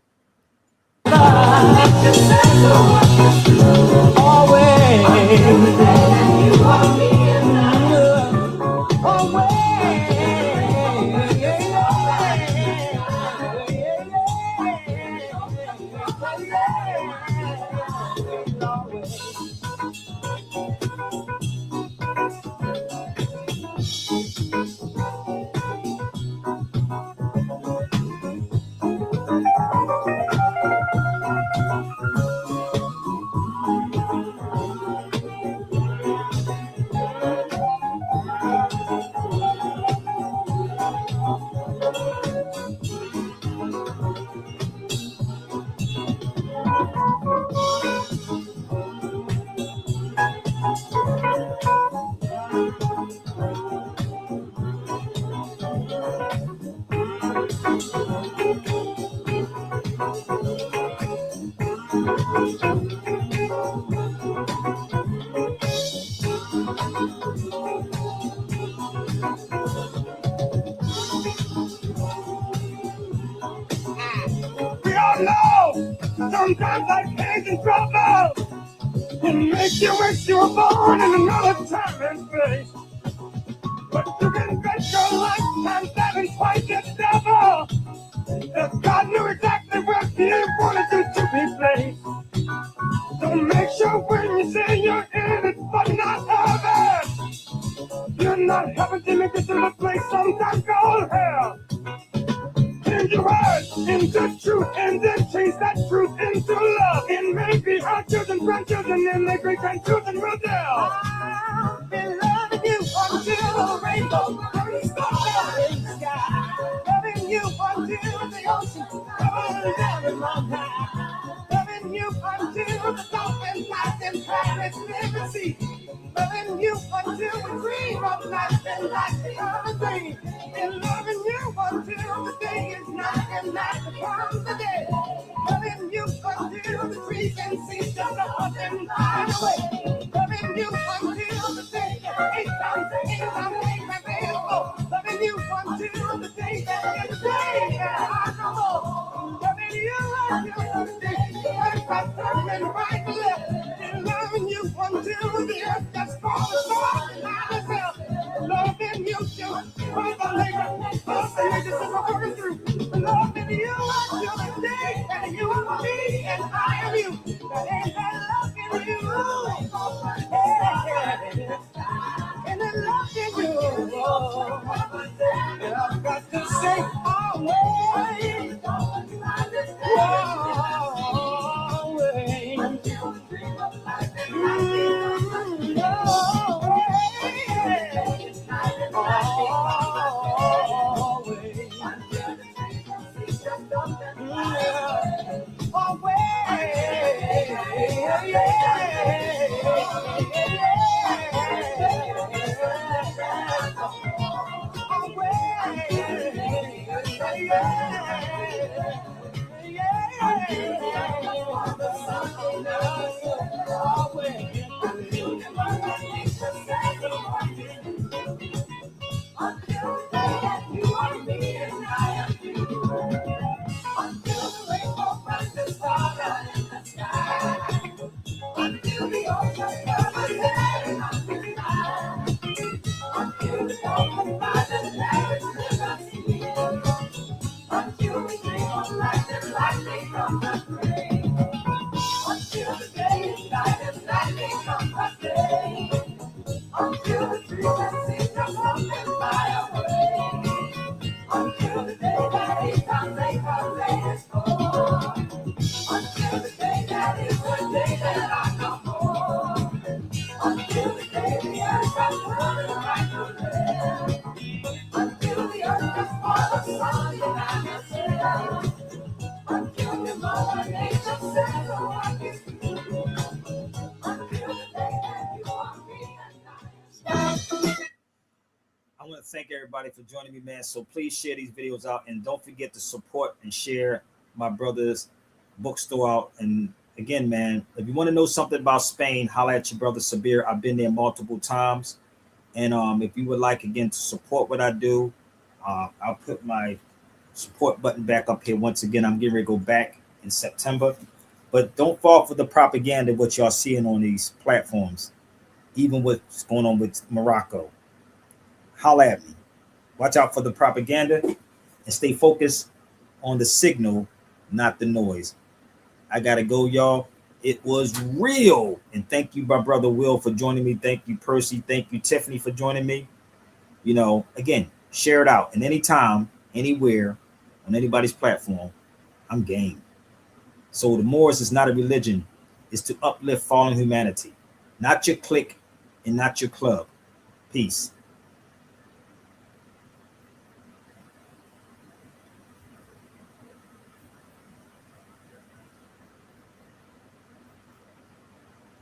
Sometimes life hangs in trouble. It makes you wish you were born in another time and space. But you can bet your lifetime seven twice its double. If God knew exactly where He wanted you to be placed. So make sure when you say you're in it, but not heaven, you're not heaven till you get to the place sometimes called hell. Change your words into truth and then change that truth into love. And maybe our children, grandchildren, and their great grandchildren will tell. I've been loving you until the rainbow burns the sky. Loving you until the ocean covers every mountain. Loving you until the dolphins life in Paris never see. Loving you until we dream of life and life becomes a dream. And loving you until the day is night and night becomes the day. Loving you until the trees can see just up and fly away. Loving you until the day that ain't comes my available. Loving you until the day that is the day that I know. Loving you until the day that I'm turning right to left. And loving you until the earth just falls apart and I myself. Loving you till for the labor, for the nations that we're working through. Loving you until the day that you are me and I am you. That ain't that loving you. Yeah. And I loving you. And I've got to say always. Until the day night and night becomes a day. Until the dream that seems to come and fly away. Until the day that he comes, they come late for. Until the day that is the day that I come home. Until the day the earth comes running right to left. Until the earth is for the sun and myself. Until the mother nature says, oh, I can do. Until the day that you are me and I want to thank everybody for joining me, man. So please share these videos out, and don't forget to support and share my brother's bookstore out. And again, man, if you want to know something about Spain, holla at your brother Sabir. I've been there multiple times. And if you would like, again, to support what I do, I'll put my support button back up here. Once again, I'm getting ready to go back in September. But don't fall for the propaganda, what y'all seeing on these platforms, even what's going on with Morocco. Holla at me. Watch out for the propaganda and stay focused on the signal, not the noise. I gotta go, y'all. It was real. And thank you, my brother Will, for joining me. Thank you, Percy. Thank you, Tiffany, for joining me. You know, again, share it out. And anytime, anywhere, on anybody's platform, I'm game. So the Moors is not a religion. It's to uplift fallen humanity. Not your clique and not your club. Peace.